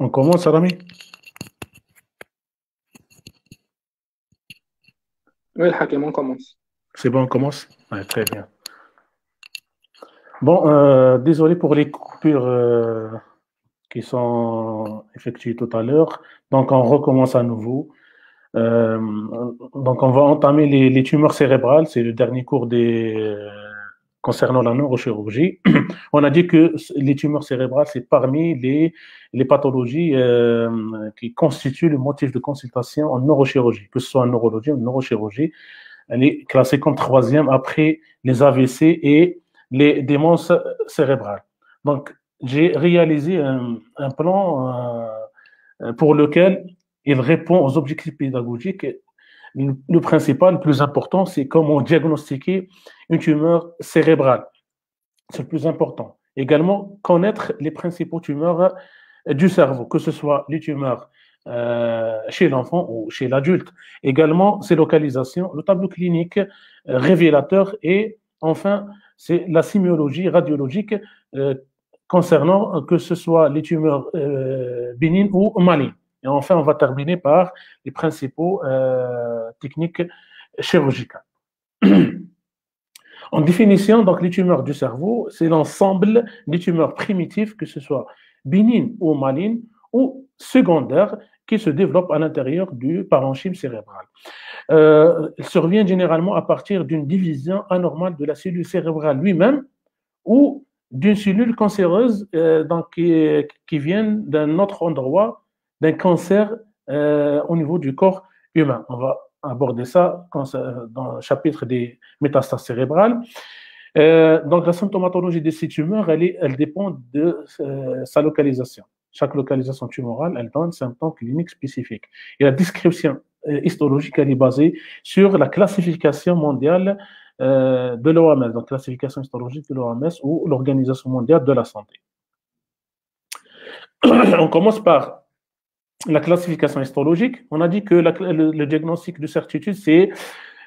On commence, Rami? Oui, Hakim, on commence. C'est bon, on commence? Ouais, très bien. Bon, désolé pour les coupures qui sont effectuées tout à l'heure. Donc, on recommence à nouveau. Euh, donc, on va entamer les tumeurs cérébrales. C'est le dernier cours concernant la neurochirurgie. On a dit que les tumeurs cérébrales, c'est parmi les pathologies qui constituent le motif de consultation en neurochirurgie, que ce soit en neurologie ou en neurochirurgie. Elle est classée comme troisième après les AVC et les démences cérébrales. Donc, j'ai réalisé un plan pour lequel il répond aux objectifs pédagogiques. Le principal, le plus important, c'est comment diagnostiquer une tumeur cérébrale. C'est le plus important. Également, connaître les principaux tumeurs du cerveau, que ce soit les tumeurs chez l'enfant ou chez l'adulte. Également, ses localisations, le tableau clinique révélateur et enfin, c'est la sémiologie radiologique concernant que ce soit les tumeurs bénignes ou malignes. Et enfin, on va terminer par les principaux techniques chirurgicales. En définition, donc, les tumeurs du cerveau, c'est l'ensemble des tumeurs primitives, que ce soit bénignes ou malignes, ou secondaires, qui se développent à l'intérieur du parenchyme cérébral. Il survient généralement à partir d'une division anormale de la cellule cérébrale lui-même ou d'une cellule cancéreuse qui vient d'un autre endroit, d'un cancer au niveau du corps humain. On va aborder ça dans le chapitre des métastases cérébrales. Donc, la symptomatologie de ces tumeurs, elle dépend de sa localisation. Chaque localisation tumorale, elle donne un symptôme clinique spécifique. Et la description histologique, elle est basée sur la classification mondiale de l'OMS, donc classification histologique de l'OMS ou l'Organisation mondiale de la santé. On commence par la classification histologique. On a dit que le diagnostic de certitude,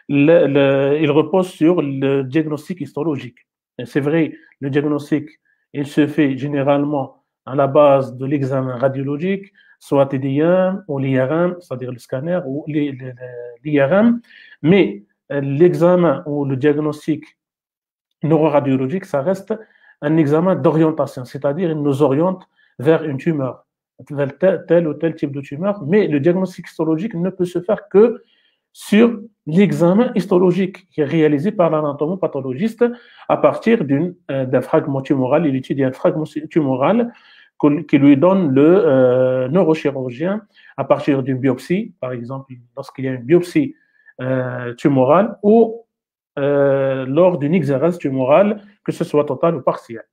il repose sur le diagnostic histologique. C'est vrai, le diagnostic, il se fait généralement à la base de l'examen radiologique, soit TDM ou l'IRM, c'est-à-dire le scanner ou l'IRM, mais l'examen ou le diagnostic neuroradiologique, ça reste un examen d'orientation, c'est-à-dire il nous oriente vers une tumeur, vers tel ou tel type de tumeur, mais le diagnostic histologique ne peut se faire que sur l'examen histologique qui est réalisé par l'anatomopathologiste à partir d'un fragment tumoral. Il étudie un fragment tumoral qui lui donne le neurochirurgien à partir d'une biopsie, par exemple, lorsqu'il y a une biopsie tumorale ou lors d'une exérèse tumorale, que ce soit totale ou partielle.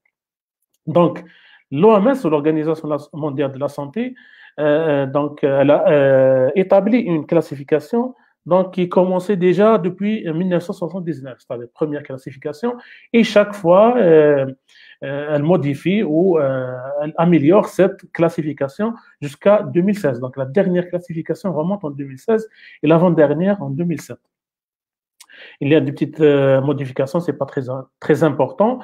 Donc, l'OMS, l'Organisation mondiale de la santé, donc, elle a établi une classification donc, qui commençait déjà depuis 1979, c'est-à-dire la première classification, et chaque fois, elle modifie ou elle améliore cette classification jusqu'à 2016. Donc, la dernière classification remonte en 2016 et l'avant-dernière en 2007. Il y a des petites modifications, ce n'est pas très important.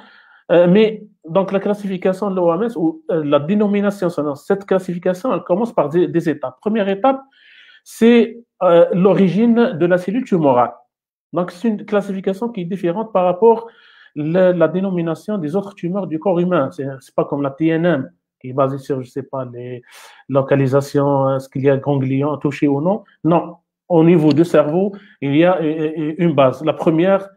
Mais donc la classification de l'OMS ou la dénomination selon cette classification, elle commence par des étapes. Première étape, c'est l'origine de la cellule tumorale. Donc c'est une classification qui est différente par rapport à la dénomination des autres tumeurs du corps humain. C'est pas comme la TNM qui est basée sur, je sais pas, les localisations, est-ce qu'il y a ganglion touché ou non. Non, au niveau du cerveau, il y a une base. La première,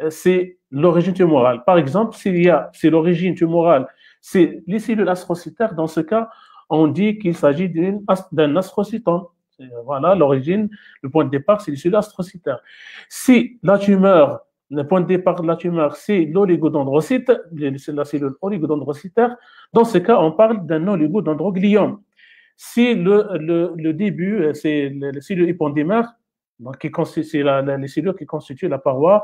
c'est l'origine tumorale. Par exemple, c'est l'origine tumorale, c'est les cellules astrocytaires, dans ce cas, on dit qu'il s'agit d'un astrocytome. Voilà, l'origine, le point de départ, c'est les cellules astrocytaires. Si la tumeur, le point de départ de la tumeur, c'est l'oligodendrocyte, c'est la cellule oligodendrocytaire, dans ce cas, on parle d'un oligodendrogliome. Si le début, c'est les cellules épendymères, donc c'est les cellules qui constituent la paroi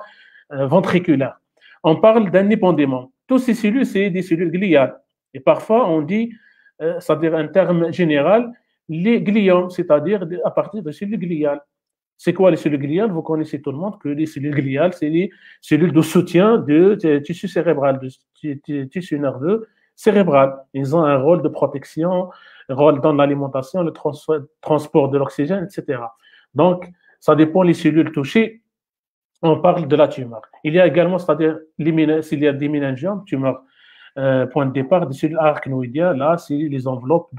ventriculaire. On parle d'un épendymement. Toutes ces cellules, c'est des cellules gliales. Et parfois, on dit, c'est-à-dire un terme général, les gliomes, c'est-à-dire à partir de cellules gliales. C'est quoi les cellules gliales? Vous connaissez tout le monde que les cellules gliales, c'est les cellules de soutien du tissu cérébral, du tissu nerveux cérébral. Ils ont un rôle de protection rôle dans l'alimentation, le transport de l'oxygène, etc. Donc, ça dépend des cellules touchées. On parle de la tumeur. Il y a également, c'est-à-dire s'il y a des méningiomes, tumeur, point de départ, des cellules arachnoïdiales, là, c'est les enveloppes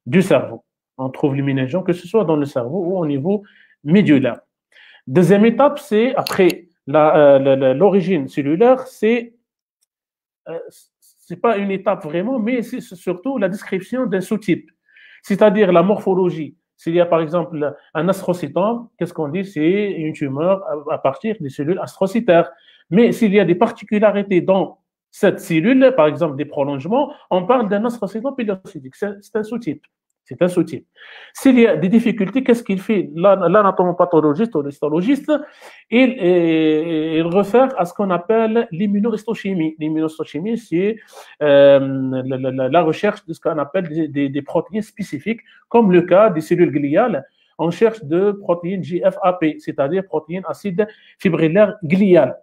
du cerveau. On trouve les méningiomes, que ce soit dans le cerveau ou au niveau médulaire. Deuxième étape, c'est après l'origine cellulaire, c'est pas une étape vraiment, mais c'est surtout la description d'un sous-type, c'est-à-dire la morphologie. S'il y a par exemple un astrocytome, qu'est-ce qu'on dit? C'est une tumeur à partir des cellules astrocytaires. Mais s'il y a des particularités dans cette cellule, par exemple des prolongements, on parle d'un astrocytome péliocytique. C'est un sous-type. C'est un sous-type. S'il y a des difficultés, qu'est-ce qu'il fait? L'anatomopathologiste ou l'histologiste, il réfère à ce qu'on appelle l'immunohistochimie. L'immunohistochimie, c'est la recherche de ce qu'on appelle des protéines spécifiques, comme le cas des cellules gliales. On cherche de protéines GFAP, c'est-à-dire protéines acides fibrillaires gliales.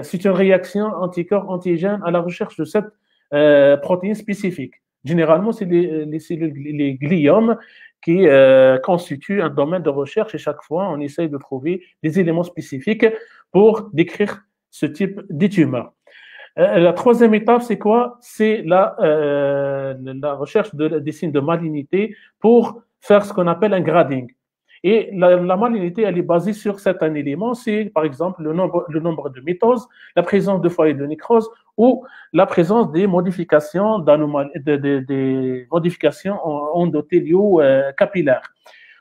C'est une réaction anticorps-antigène à la recherche de cette protéine spécifique. Généralement, c'est les cellules, les gliomes qui constituent un domaine de recherche et chaque fois, on essaye de trouver des éléments spécifiques pour décrire ce type de tumeur. La troisième étape, c'est quoi? C'est la recherche des signes de malignité pour faire ce qu'on appelle un grading. Et la malignité, elle est basée sur certains éléments. C'est, par exemple, le nombre de mitoses, la présence de foyers de nécrose ou la présence des modifications des modifications endothéliaux-capillaires.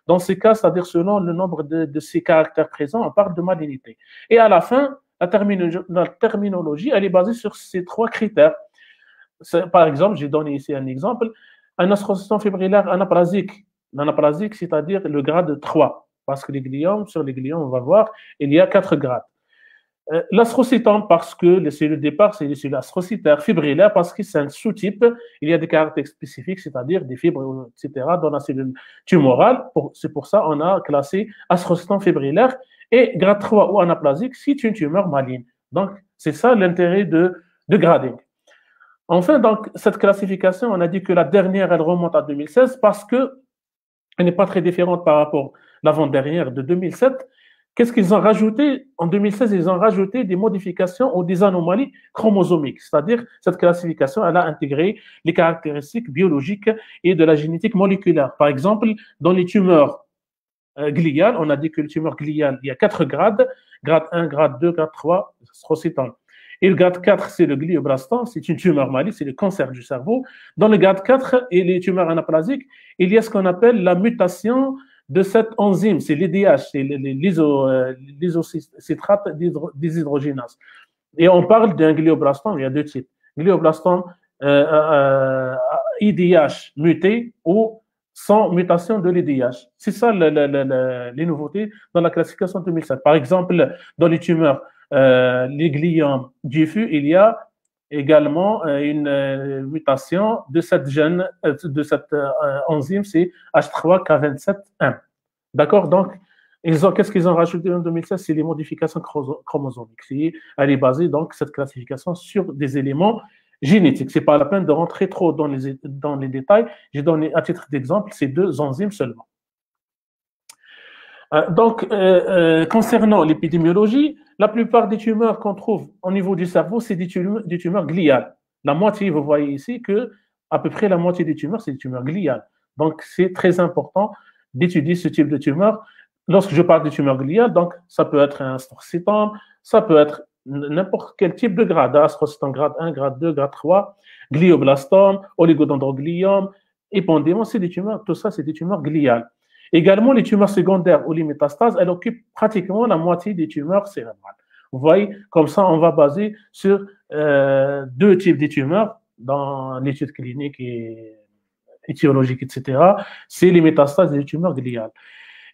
Dans ce cas, c'est-à-dire selon le nombre de ces caractères présents, on parle de malignité. Et à la fin, la terminologie, elle est basée sur ces trois critères. Par exemple, j'ai donné ici un exemple, un astrocytome fibrillaire anaplasique. L'anaplasique, c'est-à-dire le grade 3, parce que sur les gliomes, on va voir, il y a 4 grades. L'astrocytome, parce que les cellules de départ, c'est les cellules astrocytaires, fibrillaires, parce que c'est un sous-type, il y a des caractères spécifiques, c'est-à-dire des fibres, etc., dans la cellule tumorale. C'est pour ça qu'on a classé astrocytome fibrillaire. Et grade 3 ou anaplasique, c'est une tumeur maligne. Donc, c'est ça l'intérêt de grading. Enfin, donc, cette classification, on a dit que la dernière, elle remonte à 2016 parce que elle n'est pas très différente par rapport à l'avant-dernière de 2007. Qu'est-ce qu'ils ont rajouté? En 2016, ils ont rajouté des modifications ou des anomalies chromosomiques. C'est-à-dire, cette classification, elle a intégré les caractéristiques biologiques et de la génétique moléculaire. Par exemple, dans les tumeurs gliales, on a dit que les tumeurs gliales, il y a 4 grades. Grade 1, grade 2, grade 3, astrocytome. Et le grade 4, c'est le glioblastome, c'est une tumeur maligne, c'est le cancer du cerveau. Dans le grade 4 et les tumeurs anaplasiques, il y a ce qu'on appelle la mutation de cette enzyme, c'est l'IDH, c'est l'isocitrate déshydrogénase. Et on parle d'un glioblastome, il y a 2 types. Glioblastome IDH muté ou sans mutation de l'IDH. C'est ça les nouveautés dans la classification 2007. Par exemple, dans les tumeurs les gliomes diffus, il y a également une mutation de cette gène, de cette enzyme, c'est H3K27M. D'accord? Donc, qu'est-ce qu'ils ont rajouté en 2016? C'est les modifications chromosomiques. Elle est basée, donc, cette classification sur des éléments génétiques. Ce n'est pas la peine de rentrer trop dans les détails. J'ai donné, à titre d'exemple, ces 2 enzymes seulement. Donc, concernant l'épidémiologie, la plupart des tumeurs qu'on trouve au niveau du cerveau, c'est des tumeurs gliales. La moitié, vous voyez ici que à peu près la moitié des tumeurs, c'est des tumeurs gliales. Donc, c'est très important d'étudier ce type de tumeur. Lorsque je parle de tumeurs gliales, donc, ça peut être un astrocytome, ça peut être n'importe quel type de grade, astrocytome grade 1, grade 2, grade 3, glioblastome, oligodendrogliome, épendémon, c'est des tumeurs, tout ça, c'est des tumeurs gliales. Également, les tumeurs secondaires ou les métastases, elles occupent pratiquement la moitié des tumeurs cérébrales. Vous voyez, comme ça, on va baser sur 2 types de tumeurs dans l'étude clinique et étiologique, etc. C'est les métastases et les tumeurs gliales.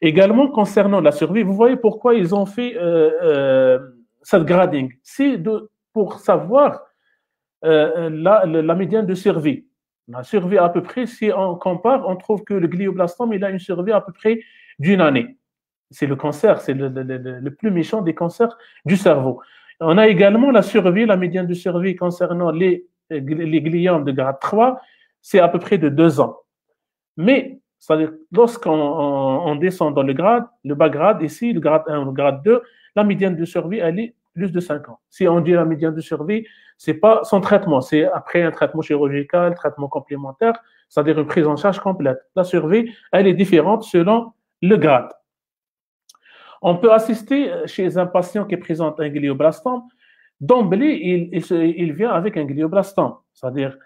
Également, concernant la survie, vous voyez pourquoi ils ont fait cette grading. C'est pour savoir la médiane de survie. La survie à peu près, si on compare, on trouve que le glioblastome, il a une survie à peu près d'1 année. C'est le cancer, c'est le plus méchant des cancers du cerveau. On a également la survie, la médiane de survie concernant les gliomes de grade 3, c'est à peu près de 2 ans. Mais lorsqu'on descend dans le bas grade, ici, le grade 1 ou le grade 2, la médiane de survie, elle est plus de 5 ans. Si on dit la médiane de survie, c'est pas son traitement, c'est après un traitement chirurgical, traitement complémentaire, c'est-à-dire une prise en charge complète. La survie, elle est différente selon le grade. On peut assister chez un patient qui présente un glioblastome. D'emblée, il vient avec un glioblastome, c'est-à-dire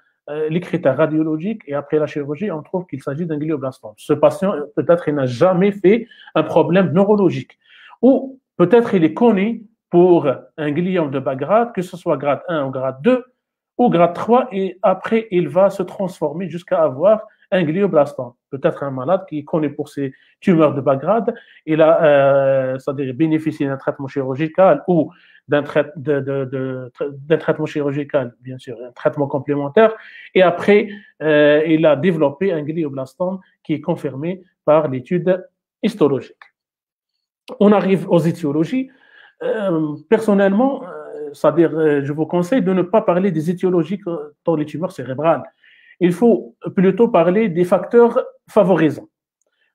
les critères radiologiques, et après la chirurgie, on trouve qu'il s'agit d'un glioblastome. Ce patient, peut-être, il n'a jamais fait un problème neurologique, ou peut-être il est connu pour un gliome de bas grade, que ce soit grade 1 ou grade 2, ou grade 3, et après, il va se transformer jusqu'à avoir un glioblastome. Peut-être un malade qui est connu pour ses tumeurs de bas grade, il a, c'est-à-dire bénéficié d'un traitement chirurgical ou d'un traitement chirurgical, bien sûr, un traitement complémentaire, et après, il a développé un glioblastome qui est confirmé par l'étude histologique. On arrive aux étiologies. Personnellement, c'est-à-dire, je vous conseille de ne pas parler des étiologies dans les tumeurs cérébrales. Il faut plutôt parler des facteurs favorisants.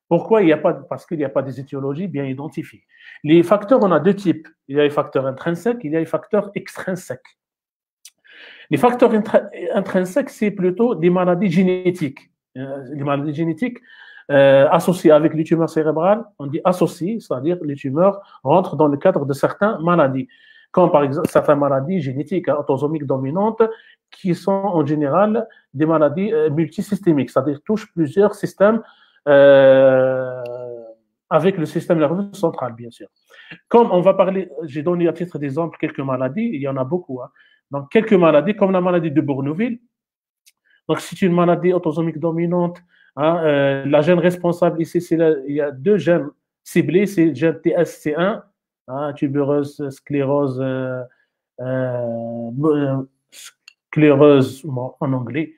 Pourquoi il n'y a pas, parce qu'il n'y a pas des étiologies bien identifiées. Les facteurs, on a deux types. Il y a les facteurs intrinsèques, il y a les facteurs extrinsèques. Les facteurs intrinsèques, c'est plutôt des maladies génétiques. Les maladies génétiques associées avec les tumeurs cérébrales, on dit associées, c'est-à-dire les tumeurs rentrent dans le cadre de certaines maladies, comme par exemple certaines maladies génétiques autosomiques dominantes, qui sont en général des maladies multisystémiques, c'est-à-dire touchent plusieurs systèmes avec le système nerveux central, bien sûr. Comme on va parler, j'ai donné à titre d'exemple quelques maladies, il y en a beaucoup. Donc, quelques maladies, comme la maladie de Bournonville. Donc, c'est une maladie autosomique dominante. La gène responsable ici, il y a deux gènes ciblés, c'est le gène TSC1, tubereuse sclérose, sclérose en anglais.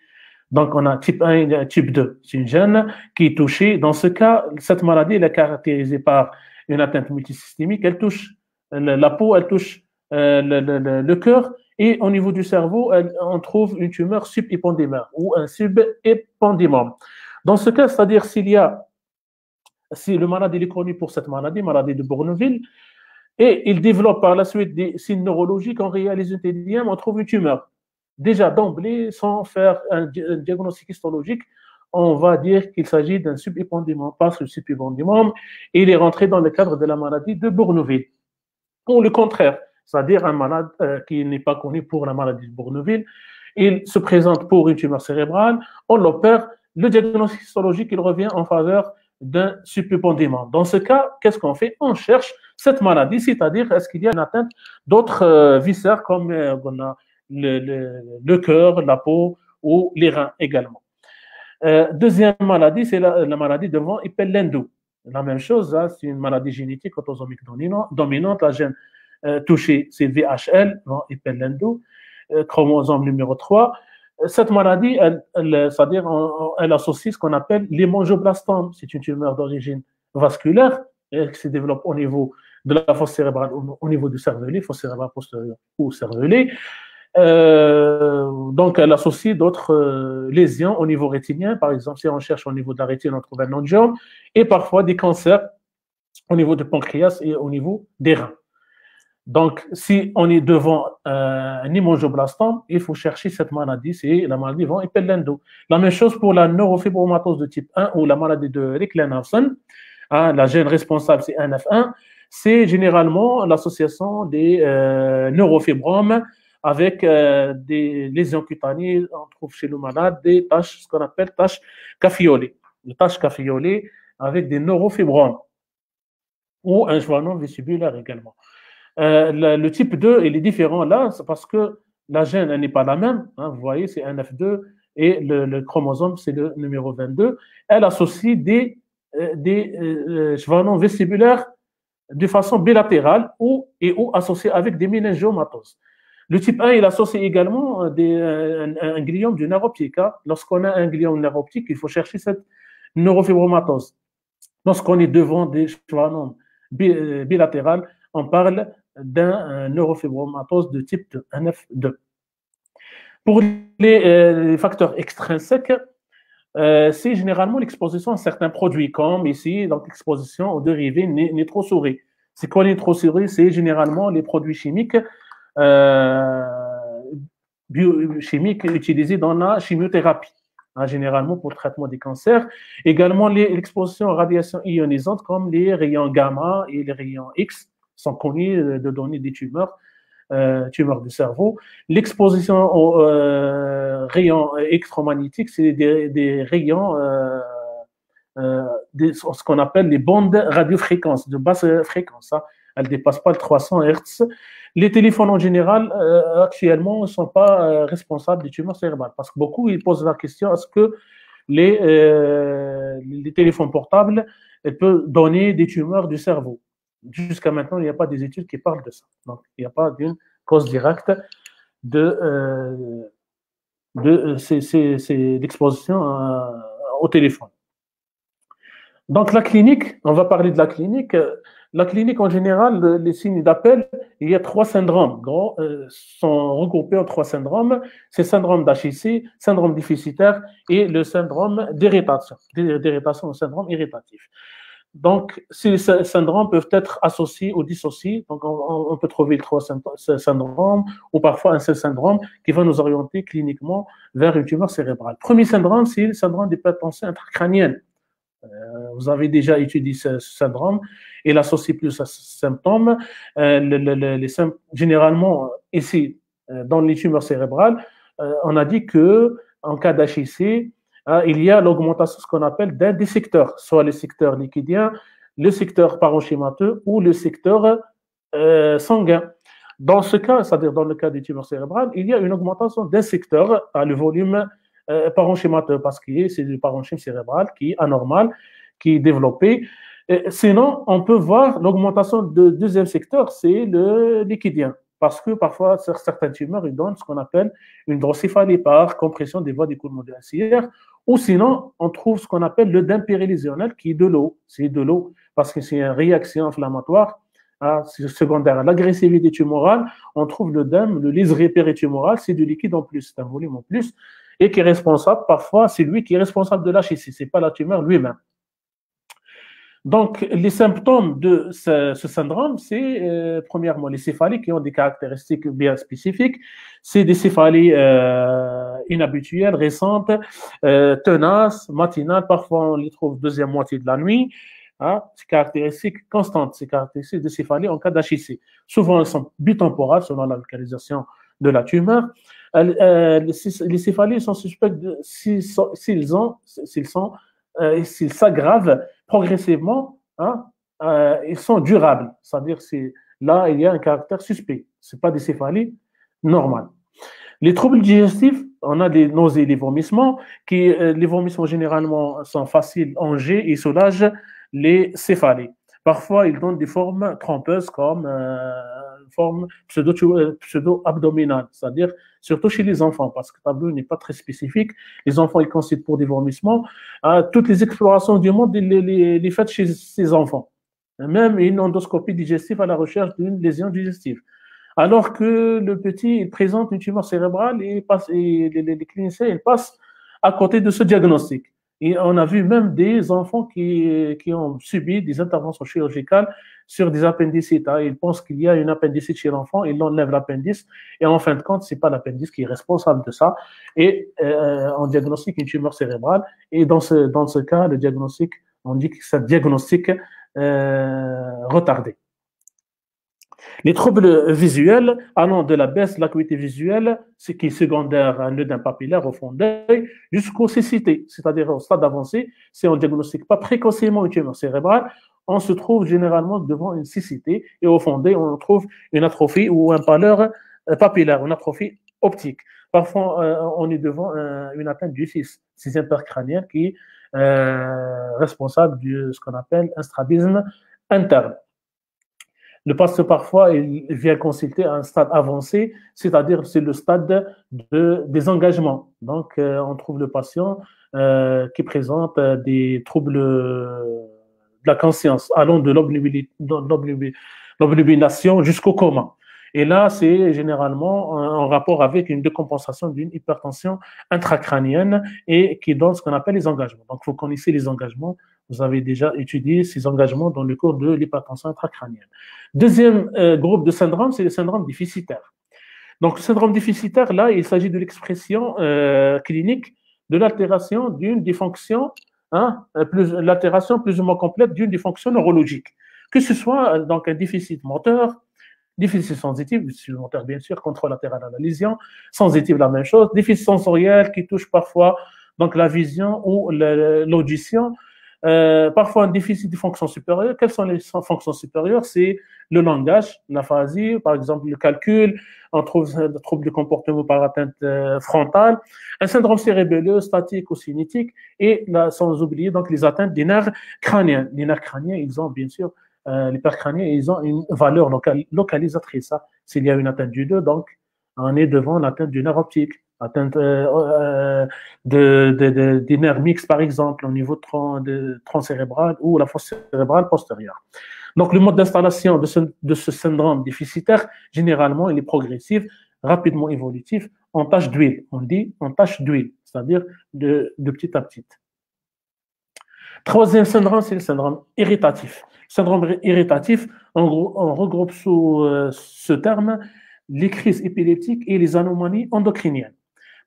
Donc, on a type 1 et type 2. C'est une gène qui est touchée. Dans ce cas, cette maladie elle est caractérisée par une atteinte multisystémique. Elle touche la peau, elle touche le cœur, et au niveau du cerveau, on trouve une tumeur subépendymère ou un subépendymome. Dans ce cas, c'est-à-dire si le malade est connu pour cette maladie de Bournonville, et il développe par la suite des signes neurologiques, on réalise une TDM, on trouve une tumeur. Déjà d'emblée, sans faire un diagnostic histologique, on va dire qu'il s'agit d'un subépendymome, parce que le subépendymome, il est rentré dans le cadre de la maladie de Bournonville. Ou le contraire, c'est-à-dire un malade qui n'est pas connu pour la maladie de Bournonville, il se présente pour une tumeur cérébrale, on l'opère, le diagnostic histologique, il revient en faveur d'un subépendymome. Dans ce cas, qu'est-ce qu'on fait? On cherche cette maladie, c'est-à-dire est-ce qu'il y a une atteinte d'autres viscères comme le cœur, la peau ou les reins également. Deuxième maladie, c'est la maladie de von Hippel-Lindau. La même chose, c'est une maladie génétique autosomique dominante. La gène touchée, c'est VHL, von Hippel-Lindau, chromosome numéro 3. Cette maladie, c'est-à-dire, elle associe ce qu'on appelle l'hémangioblastome. C'est une tumeur d'origine vasculaire qui se développe au niveau de la fosse cérébrale, au niveau du cervelet, fosse cérébrale postérieure ou cervelet. Donc, elle associe d'autres lésions au niveau rétinien. Par exemple, si on cherche au niveau de la rétine, on trouve un angiome, et parfois des cancers au niveau du pancréas et au niveau des reins. Donc, si on est devant un hémangioblastome, il faut chercher cette maladie, c'est la maladie von Hippel-Lindau. La même chose pour la neurofibromatose de type 1 ou la maladie de Ricklenhausen. La gène responsable, c'est NF1. C'est généralement l'association des neurofibromes avec des lésions cutanées. On trouve chez le malade des taches, ce qu'on appelle taches caféolées. Des taches caféolées avec des neurofibromes ou un schwannom vestibulaire également. Le type 2, il est différent là, c'est parce que la gène n'est pas la même. Vous voyez, c'est NF2 et le chromosome, c'est le numéro 22. Elle associe des schwannomes vestibulaires de façon bilatérale ou associés avec des méningiomatoses. Le type 1, il associe également un gliome du nerf optique. Lorsqu'on a un gliome du nerf optique, il faut chercher cette neurofibromatose. Lorsqu'on est devant des schwannomes bilatérales, on parle d'un neurofibromatose de type 2, NF2. Pour les facteurs extrinsèques, c'est généralement l'exposition à certains produits, comme ici, donc l'exposition aux dérivés nitrosouris. C'est quoi les nitrosouris? C'est généralement les produits chimiques, euh, biochimiques utilisés dans la chimiothérapie, hein, généralement pour le traitement des cancers. Également, l'exposition aux radiations ionisantes, comme les rayons gamma et les rayons X, sont connus de donner des tumeurs du cerveau. L'exposition aux rayons électromagnétiques, c'est des rayons, ce qu'on appelle les bandes radiofréquences, de basse fréquence. Hein. Elles ne dépassent pas le 300 Hz. Les téléphones en général, actuellement, ne sont pas responsables des tumeurs cérébrales. Parce que beaucoup, ils posent la question, est-ce que les téléphones portables peuvent donner des tumeurs du cerveau? Jusqu'à maintenant, il n'y a pas des études qui parlent de ça. Donc, il n'y a pas d'une cause directe de l'exposition au téléphone. Donc, la clinique, on va parler de la clinique. La clinique, en général, les signes d'appel, il y a 3 syndromes, sont regroupés en 3 syndromes. C'est le syndrome d'HIC, syndrome déficitaire et le syndrome d'irritation au syndrome irritatif. Donc, ces syndromes peuvent être associés ou dissociés. Donc, on peut trouver les 3 syndromes ou parfois un seul syndrome qui va nous orienter cliniquement vers une tumeur cérébrale. Premier syndrome, c'est le syndrome d'hypertension intracrânienne. Vous avez déjà étudié ce syndrome et l'associé plus à ce symptôme. Généralement, ici, dans les tumeurs cérébrales, on a dit qu'en cas d'HIC, il y a l'augmentation de ce qu'on appelle d'un des secteurs, soit le secteur liquidien, le secteur parenchymateux ou le secteur sanguin. Dans ce cas, c'est-à-dire dans le cas des tumeurs cérébrales, il y a une augmentation d'un secteur à le volume parenchymateux, parce que c'est du parenchyme cérébral qui est anormal, qui est développé. Sinon, on peut voir l'augmentation du deuxième secteur, c'est le liquidien, parce que parfois, certaines tumeurs, ils donnent ce qu'on appelle une hydrocéphalie par compression des voies d'écoulement de la ciliaire, ou sinon, on trouve ce qu'on appelle l'œdème périlésionnel, qui est de l'eau. C'est de l'eau, parce que c'est une réaction inflammatoire secondaire à l'agressivité tumorale. On trouve l'œdème, le liseré péritumoral, c'est du liquide en plus, c'est un volume en plus, et qui est responsable, parfois, c'est lui qui est responsable de l'HIC, ce n'est pas la tumeur lui-même. Donc, les symptômes de ce syndrome, c'est premièrement les céphalies qui ont des caractéristiques bien spécifiques. C'est des céphalies inhabituelles, récentes, tenaces, matinales. Parfois, on les trouve deuxième moitié de la nuit. Hein, ces caractéristiques constantes, ces caractéristiques de céphalie en cas d'HIC. Souvent, elles sont bitemporales selon la localisation de la tumeur. Les céphalies sont suspectes s'ils s'aggravent progressivement, hein, ils sont durables. C'est-à-dire que là, il y a un caractère suspect. Ce n'est pas des céphalies normales. Les troubles digestifs, on a des nausées et des vomissements. Les vomissements, généralement, sont faciles en jet et soulagent les céphalies. Parfois, ils donnent des formes trompeuses comme une forme pseudo-abdominale, c'est-à-dire surtout chez les enfants, parce que le tableau n'est pas très spécifique. Les enfants, ils consultent pour des vomissements. Toutes les explorations du monde, les faites chez ces enfants. Même une endoscopie digestive à la recherche d'une lésion digestive. Alors que le petit, il présente une tumeur cérébrale et les cliniciens, ils passent à côté de ce diagnostic. Et on a vu même des enfants qui ont subi des interventions chirurgicales sur des appendicites. Ils pensent qu'il y a une appendicite chez l'enfant, ils enlèvent l'appendice et en fin de compte, ce n'est pas l'appendice qui est responsable de ça. Et on diagnostique une tumeur cérébrale. Et dans ce cas, le diagnostic, on dit que c'est un diagnostic retardé. Les troubles visuels allant de la baisse de l'acuité visuelle, ce qui est secondaire à un œdème papillaire au fond d'œil, jusqu'aux cécités, c'est-à-dire au stade avancé, si on ne diagnostique pas précocement une tumeur cérébrale, on se trouve généralement devant une cécité et au fond d'œil, on trouve une atrophie ou un pâleur papillaire, une atrophie optique. Parfois, on est devant une atteinte du sixième père crânien qui est responsable de ce qu'on appelle un strabisme interne. Le patient, parfois, il vient consulter à un stade avancé, c'est-à-dire c'est le stade des engagements. Donc, on trouve le patient qui présente des troubles de la conscience, allant de l'obnubilation jusqu'au coma. Et là, c'est généralement en rapport avec une décompensation d'une hypertension intracrânienne et qui donne ce qu'on appelle les engagements. Donc, vous connaissez les engagements. Vous avez déjà étudié ces engagements dans le cours de l'hypertension intracrânienne. Deuxième groupe de syndromes, c'est le syndrome déficitaire. Donc, le syndrome déficitaire, là, il s'agit de l'expression clinique de l'altération d'une des fonctions, l'altération plus ou moins complète d'une des fonctions neurologiques. Que ce soit donc un déficit moteur, déficit sensitif, déficit moteur bien sûr, contrôle latéral à la lésion, sensitif la même chose, déficit sensoriel qui touche parfois donc la vision ou l'audition, parfois un déficit de fonction supérieure. Quelles sont les fonctions supérieures? C'est le langage, l'aphasie, par exemple le calcul, on trouve des troubles de comportement par atteinte frontale, un syndrome cérébelleux, statique ou cinétique, et là, sans oublier donc les atteintes des nerfs crâniens. Les nerfs crâniens, ils ont bien sûr les nerfs crâniens, ils ont une valeur localisatrice. S'il y a une atteinte du 2, donc on est devant l'atteinte du nerf optique, atteinte des nerfs mixtes, par exemple, au niveau de tronc cérébral ou la fosse cérébrale postérieure. Donc, le mode d'installation de ce syndrome déficitaire, généralement, il est progressif, rapidement évolutif, en tâche d'huile. On dit en tâche d'huile, c'est-à-dire de petit à petit. Troisième syndrome, c'est le syndrome irritatif. Le syndrome irritatif, on regroupe sous ce terme les crises épileptiques et les anomalies endocriniennes.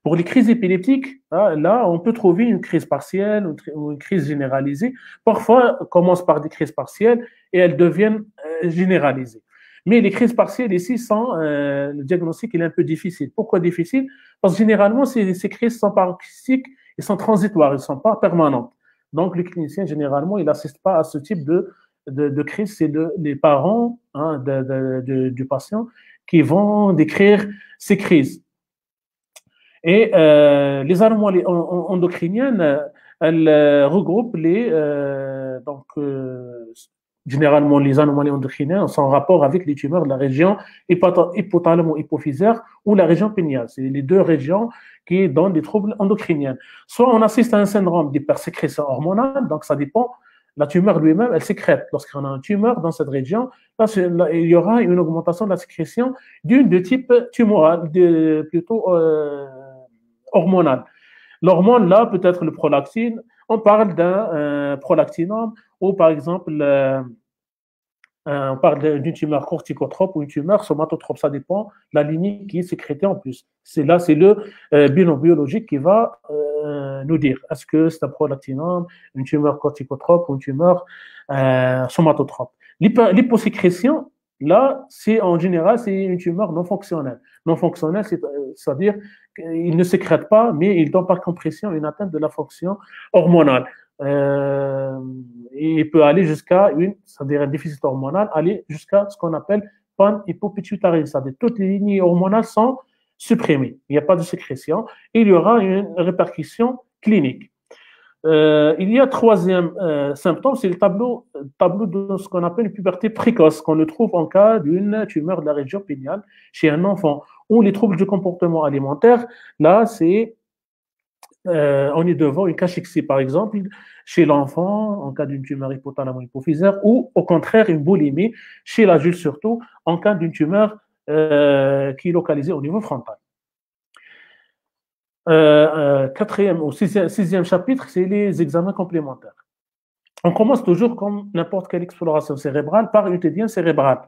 Pour les crises épileptiques, là, on peut trouver une crise partielle ou une crise généralisée. Parfois, on commence par des crises partielles et elles deviennent généralisées. Mais les crises partielles ici, le diagnostic il est un peu difficile. Pourquoi difficile? Parce que généralement, ces crises sont paroxystiques et sont transitoires, elles ne sont pas permanentes. Donc, le clinicien, généralement, il n'assiste pas à ce type de crise. C'est les parents du patient qui vont décrire ces crises. Et les anomalies endocriniennes, elles regroupent généralement les anomalies endocriniennes sont en rapport avec les tumeurs de la région hypothalamo-hypophysaire ou la région pénienne. C'est les deux régions qui donnent des troubles endocriniens. Soit on assiste à un syndrome d'hypersécrétion hormonale, donc ça dépend. La tumeur lui-même, elle sécrète. Lorsqu'on a une tumeur dans cette région, là, il y aura une augmentation de la sécrétion de type tumoral, plutôt hormonal. L'hormone, là, peut être le prolactine. On parle d'un prolactinome ou, par exemple, on parle d'une tumeur corticotrope ou une tumeur somatotrope. Ça dépend de la lignée qui est sécrétée en plus. C'est le bilan biologique qui va nous dire est-ce que c'est un prolactinome, une tumeur corticotrope ou une tumeur somatotrope. L'hyposécrétion, là, en général, c'est une tumeur non fonctionnelle. Non fonctionnelle, c'est-à-dire qu'il ne sécrète pas, mais il donne par compression une atteinte de la fonction hormonale. Il peut aller jusqu'à c'est-à-dire un déficit hormonal, aller jusqu'à ce qu'on appelle pan-hypopituitarisme, c'est-à-dire toutes les lignes hormonales sont supprimées. Il n'y a pas de sécrétion. Et il y aura une répercussion clinique. Il y a troisième symptôme, c'est le tableau de ce qu'on appelle une puberté précoce, qu'on le trouve en cas d'une tumeur de la région pénienne chez un enfant, ou les troubles du comportement alimentaire. Là, on est devant une cachexie, par exemple, chez l'enfant, en cas d'une tumeur hypothalamo-hypophysaire, ou au contraire, une boulimie, chez l'adulte surtout, en cas d'une tumeur qui est localisée au niveau frontal. Quatrième ou sixième chapitre, c'est les examens complémentaires. On commence toujours comme n'importe quelle exploration cérébrale par une étude cérébrale.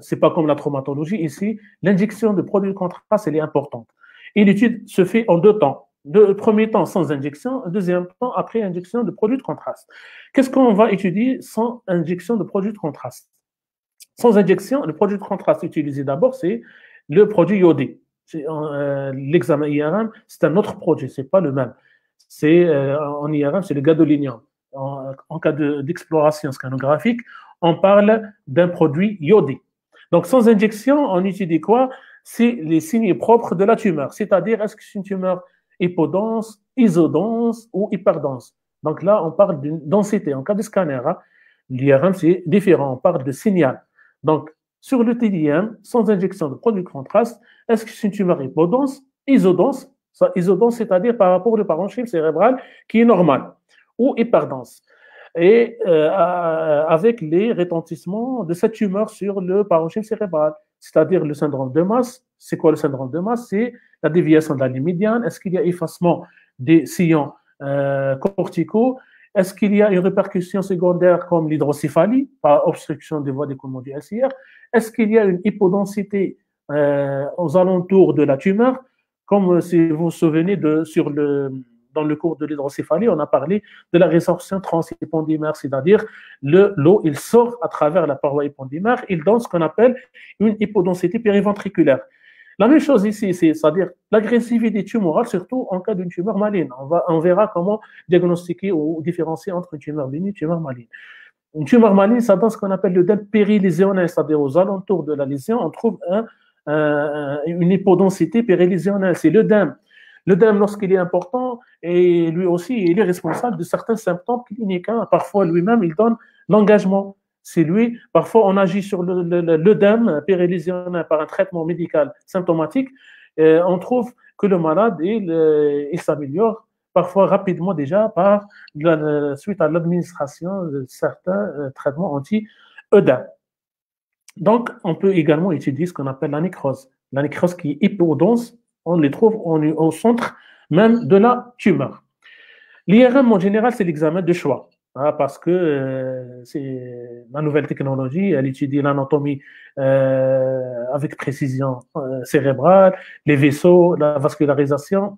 Ce n'est pas comme la traumatologie. Ici, l'injection de produits de contraste, elle est importante. Et l'étude se fait en deux temps. Premier temps sans injection, deuxième temps après injection de produits de contraste. Qu'est-ce qu'on va étudier sans injection de produits de contraste? Sans injection, le produit de contraste utilisé d'abord, c'est le produit iodé. L'examen IRM, c'est un autre produit, c'est pas le même. En IRM, c'est le gadolinium. En cas d'exploration scanographique, on parle d'un produit iodé. Donc, sans injection, on étudie quoi? C'est les signes propres de la tumeur, c'est-à-dire est-ce que c'est une tumeur hypodense, isodense ou hyperdense. Donc là, on parle d'une densité. En cas de scanner, l'IRM, c'est différent, on parle de signal. Donc, sur le TDM, sans injection de produit de contraste, est-ce que c'est une tumeur hypodense, isodense, isodense, c'est-à-dire par rapport au parenchyme cérébral qui est normal, ou hyperdense, et avec les retentissements de cette tumeur sur le parenchyme cérébral. c'est-à-dire le syndrome de masse. C'est quoi le syndrome de masse? C'est la déviation de la ligne médiane. Est-ce qu'il y a effacement des sillons corticaux? Est-ce qu'il y a une répercussion secondaire comme l'hydrocéphalie par obstruction des voies d'écoulement du LCR? Est-ce qu'il y a une hypodensité aux alentours de la tumeur? Comme si vous vous souvenez dans le cours de l'hydrocéphalie, on a parlé de la résorption transépendymère, c'est-à-dire l'eau, il sort à travers la paroi épendymère, il donne ce qu'on appelle une hypodensité périventriculaire. La même chose ici, c'est-à-dire l'agressivité tumorale, surtout en cas d'une tumeur maligne. On verra comment diagnostiquer ou différencier entre une tumeur bénigne et une tumeur maligne. Une tumeur maligne, ça donne ce qu'on appelle le dème périlésionnel, c'est-à-dire aux alentours de la lésion, on trouve une hypodensité périlésionnelle. C'est le dème. Le dème, lorsqu'il est important, et lui aussi, il est responsable de certains symptômes cliniques. Parfois, lui-même, il donne l'engagement. C'est lui. Parfois, on agit sur l'œdème périlésionnel par un traitement médical symptomatique. On trouve que le malade, il s'améliore parfois rapidement déjà suite à l'administration de certains traitements anti-œdème. Donc, on peut également étudier ce qu'on appelle la nécrose. La nécrose qui est hypodense, on les trouve au centre même de la tumeur. L'IRM, en général, c'est l'examen de choix. Parce que c'est la nouvelle technologie, elle étudie l'anatomie avec précision cérébrale, les vaisseaux, la vascularisation,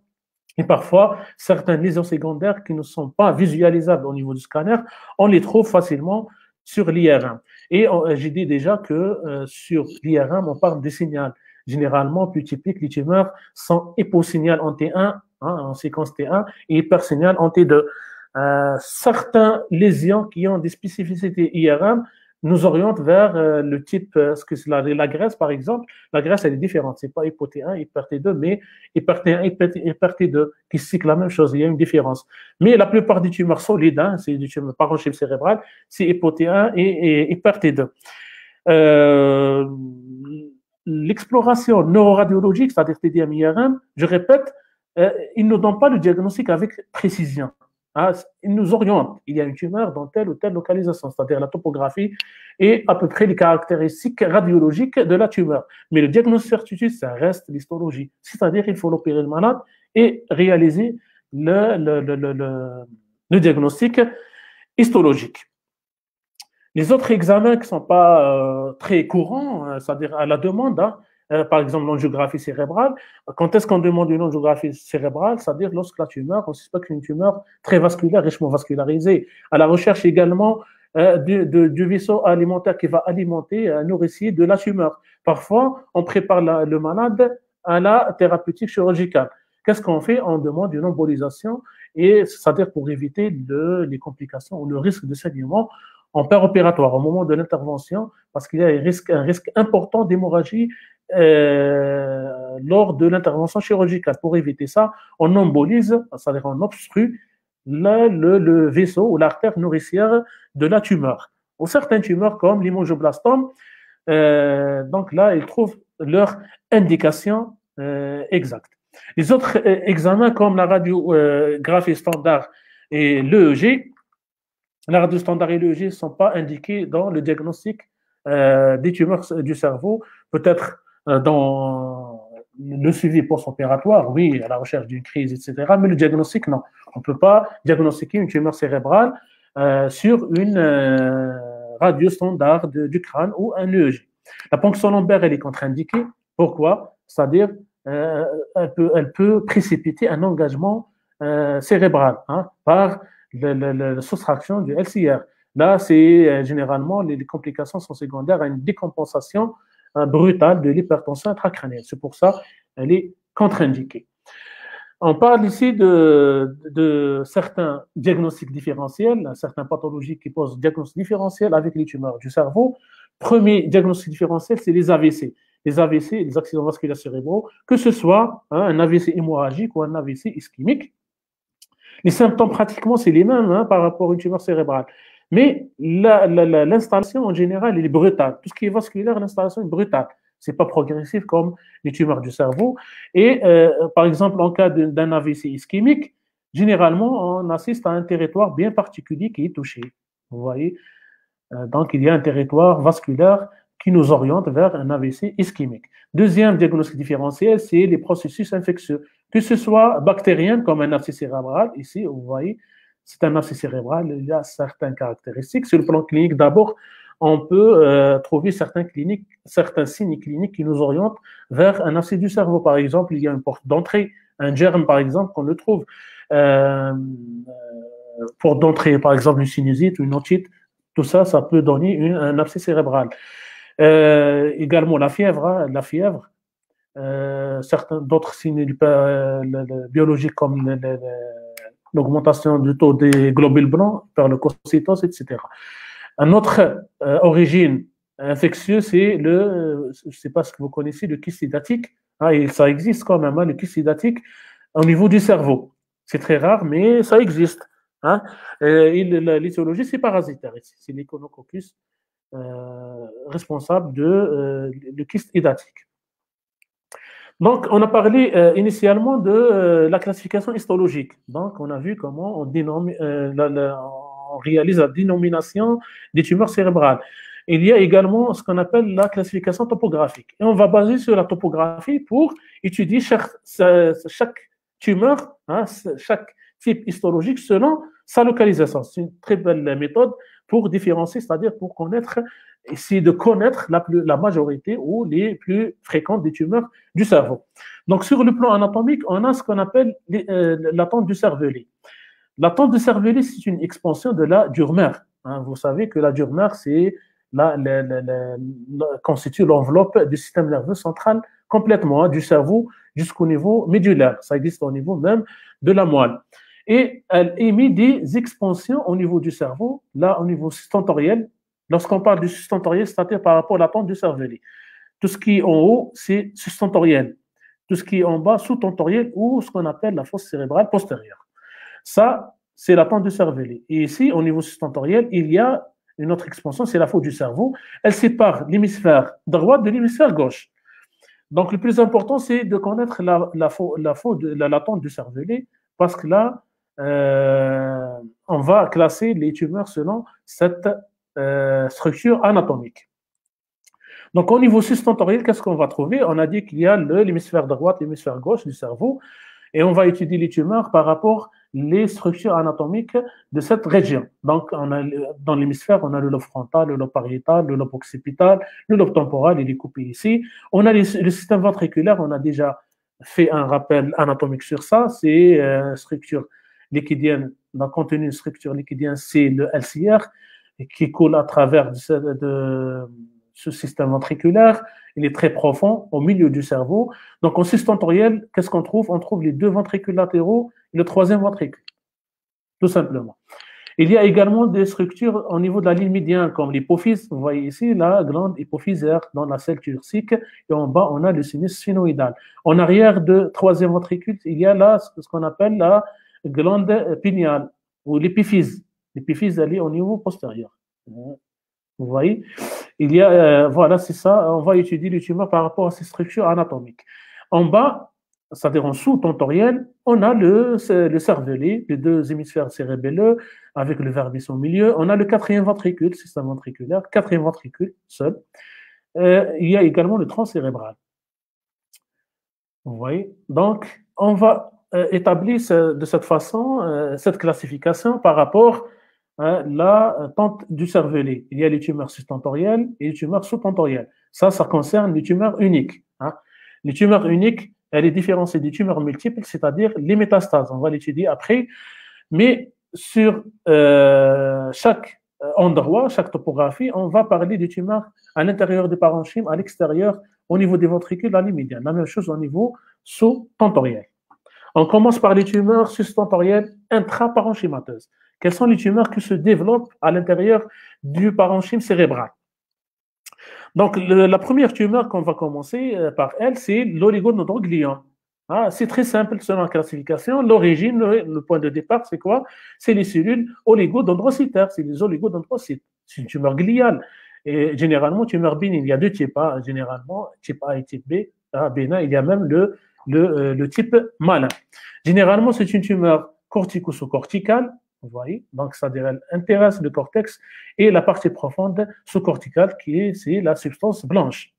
et parfois certaines lésions secondaires qui ne sont pas visualisables au niveau du scanner, on les trouve facilement sur l'IRM. Et j'ai dit déjà que sur l'IRM, on parle des signaux. Généralement, plus typiques, les tumeurs sont hyposignal en T1, en séquence T1, et hypersignal en T2. Certaines lésions qui ont des spécificités IRM nous orientent vers le type, ce que c'est la graisse par exemple. La graisse, elle est différente. C'est pas hypo T1, hyper T2, mais hyper T1, hyper T2, qui cyclent la même chose. Il y a une différence. Mais la plupart des tumeurs solides, c'est des tumeurs parenchyme cérébrale, c'est hypo T1 et hyper T2. L'exploration neuroradiologique, c'est-à-dire TDM-IRM, je répète, il ne donne pas le diagnostic avec précision. Il nous oriente. Il y a une tumeur dans telle ou telle localisation, c'est-à-dire la topographie et à peu près les caractéristiques radiologiques de la tumeur. Mais le diagnostic certitude, ça reste l'histologie. C'est-à-dire qu'il faut l'opérer le malade et réaliser le diagnostic histologique. Les autres examens qui ne sont pas très courants, c'est-à-dire à la demande, par exemple l'angiographie cérébrale. Quand est-ce qu'on demande une angiographie cérébrale? C'est-à-dire lorsque la tumeur, on suspecte une tumeur très vasculaire, richement vascularisée. À la recherche également du vaisseau alimentaire qui va alimenter un nourricier de la tumeur. Parfois, on prépare le malade à la thérapeutique chirurgicale. Qu'est-ce qu'on fait? On demande une embolisation, et c'est-à-dire pour éviter les complications ou le risque de saignement en péropératoire au moment de l'intervention, parce qu'il y a un risque important d'hémorragie lors de l'intervention chirurgicale. Pour éviter ça, on embolise, c'est-à-dire on obstrue le vaisseau ou l'artère nourricière de la tumeur. Ou certaines tumeurs comme l'hémangioblastome, donc là, ils trouvent leur indication exacte. Les autres examens comme la radiographie standard et l'EEG, la radio standard et l'EEG ne sont pas indiqués dans le diagnostic des tumeurs du cerveau, peut-être dans le suivi post-opératoire, oui, à la recherche d'une crise, etc. Mais le diagnostic, non. On ne peut pas diagnostiquer une tumeur cérébrale sur une radio standard du crâne ou un EEG. La ponction lombaire, elle est contre-indiquée. Pourquoi? C'est-à-dire, elle peut précipiter un engagement cérébral par la soustraction du LCR. Là, c'est généralement les complications sont secondaires à une décompensation brutale de l'hypertension intracrânienne. C'est pour ça qu'elle est contre-indiquée. On parle ici de certains diagnostics différentiels, certaines pathologies qui posent diagnostic différentiel avec les tumeurs du cerveau. Premier diagnostic différentiel, c'est les AVC. Les AVC, les accidents vasculaires cérébraux, que ce soit un AVC hémorragique ou un AVC ischémique. Les symptômes, pratiquement, c'est les mêmes par rapport à une tumeur cérébrale. Mais l'installation, en général, elle est brutale. Tout ce qui est vasculaire, l'installation est brutale. Ce n'est pas progressif comme les tumeurs du cerveau. Et par exemple, en cas d'un AVC ischémique, généralement, on assiste à un territoire bien particulier qui est touché. Vous voyez? Donc, il y a un territoire vasculaire qui nous oriente vers un AVC ischémique. Deuxième diagnostic différentiel, c'est les processus infectieux, que ce soit bactérien comme un abcès cérébral. Ici, vous voyez, c'est un abcès cérébral, il y a certaines caractéristiques. Sur le plan clinique, d'abord, on peut trouver certains signes cliniques qui nous orientent vers un abcès du cerveau. Par exemple, il y a une porte d'entrée, un germe, par exemple, qu'on le trouve. Porte d'entrée, par exemple, une sinusite, une otite, tout ça, ça peut donner un abcès cérébral. Également la fièvre, certains d'autres signes biologiques comme l'augmentation du taux des globules blancs par le leucocytose, etc. Une autre origine infectieuse, c'est je ne sais pas ce que vous connaissez, le kyste hydatique. Et ça existe quand même, le kyste hydatique au niveau du cerveau. C'est très rare, mais ça existe. L'étiologie, c'est parasitaire. C'est l'Echinococcus responsable de kyste hydatique. Donc, on a parlé initialement de la classification histologique. Donc, on a vu comment on réalise la dénomination des tumeurs cérébrales. Il y a également ce qu'on appelle la classification topographique. Et on va baser sur la topographie pour étudier chaque tumeur, chaque type histologique selon sa localisation. C'est une très belle méthode pour différencier, c'est-à-dire pour essayer de connaître la majorité ou les plus fréquentes des tumeurs du cerveau. Donc, sur le plan anatomique, on a ce qu'on appelle l'attente du cervelet. L'attente du cervelet, c'est une expansion de la dure mère. Vous savez que la dure mère, constitue l'enveloppe du système nerveux central complètement, du cerveau jusqu'au niveau médulaire. Ça existe au niveau même de la moelle. Et elle émet des expansions au niveau du cerveau, là au niveau sustentoriel. Lorsqu'on parle du sustentoriel, c'est-à-dire par rapport à l'attente du cervelet. Tout ce qui est en haut, c'est sustentoriel. Tout ce qui est en bas, sous-tentoriel ou ce qu'on appelle la fosse cérébrale postérieure. Ça, c'est l'attente du cervelet. Et ici, au niveau sustentoriel, il y a une autre expansion, c'est la faute du cerveau. Elle sépare l'hémisphère droit de l'hémisphère gauche. Donc, le plus important, c'est de connaître l'attente du cervelet parce que là, on va classer les tumeurs selon cette structure anatomique. Donc, au niveau sustentoriel, qu'est-ce qu'on va trouver? On a dit qu'il y a l'hémisphère droit et l'hémisphère gauche du cerveau et on va étudier les tumeurs par rapport les structures anatomiques de cette région. Donc, dans l'hémisphère, on a le lobe frontal, le lobe pariétal, le lobe occipital, le lobe temporal, il est coupé ici. On a le système ventriculaire, on a déjà fait un rappel anatomique sur ça, c'est structure liquidienne, dans le contenu de structure liquidienne, c'est le LCR qui coule à travers de ce système ventriculaire. Il est très profond au milieu du cerveau. Donc, en sustentoriel, qu'est-ce qu'on trouve? On trouve les deux ventricules latéraux et le troisième ventricule, tout simplement. Il y a également des structures au niveau de la ligne médiane, comme l'hypophyse. Vous voyez ici la glande hypophysaire dans la selle turcique. Et en bas, on a le sinus sphénoïdal. En arrière de troisième ventricule, il y a là ce qu'on appelle la glande pinéale ou l'épiphyse. L'épiphyse, elle est au niveau postérieur. Vous voyez? Il y a, voilà, c'est ça. On va étudier les tumeurs par rapport à ces structures anatomiques. En bas, c'est-à-dire en sous-tentoriel, on a le cervelet, les deux hémisphères cérébelleux, avec le verbis au milieu. On a le quatrième ventricule, système ventriculaire, quatrième ventricule seul. Il y a également le tronc cérébral. Vous voyez? Donc, on va établir de cette façon cette classification par rapport à la tente du cervelet. Il y a les tumeurs sustentorielles et les tumeurs sous-tentorielles. Ça concerne les tumeurs uniques. Les tumeurs uniques, elle est différenciée des tumeurs multiples, c'est-à-dire les métastases. On va l'étudier après. Mais sur chaque endroit, chaque topographie, on va parler des tumeurs à l'intérieur du parenchyme, à l'extérieur, au niveau des ventricules, à l'hémidiane. La même chose au niveau sous-tentoriel. On commence par les tumeurs sustentorielles intraparenchymateuses. Quelles sont les tumeurs qui se développent à l'intérieur du parenchyme cérébral? Donc, la première tumeur qu'on va commencer par elle, c'est l'oligodendrogliome. C'est très simple selon la classification. L'origine, le point de départ, c'est quoi? C'est les cellules oligodendrocytaires, c'est les oligodendrocytes. C'est une tumeur gliale. Et généralement, tumeur bénigne, il y a deux types, généralement, type A et type B. Bénin, il y a même le type malin. Généralement, c'est une tumeur cortico-sous-corticale. vous voyez. Donc, c'est-à-dire, elle intéresse le cortex et la partie profonde sous-corticale c'est la substance blanche.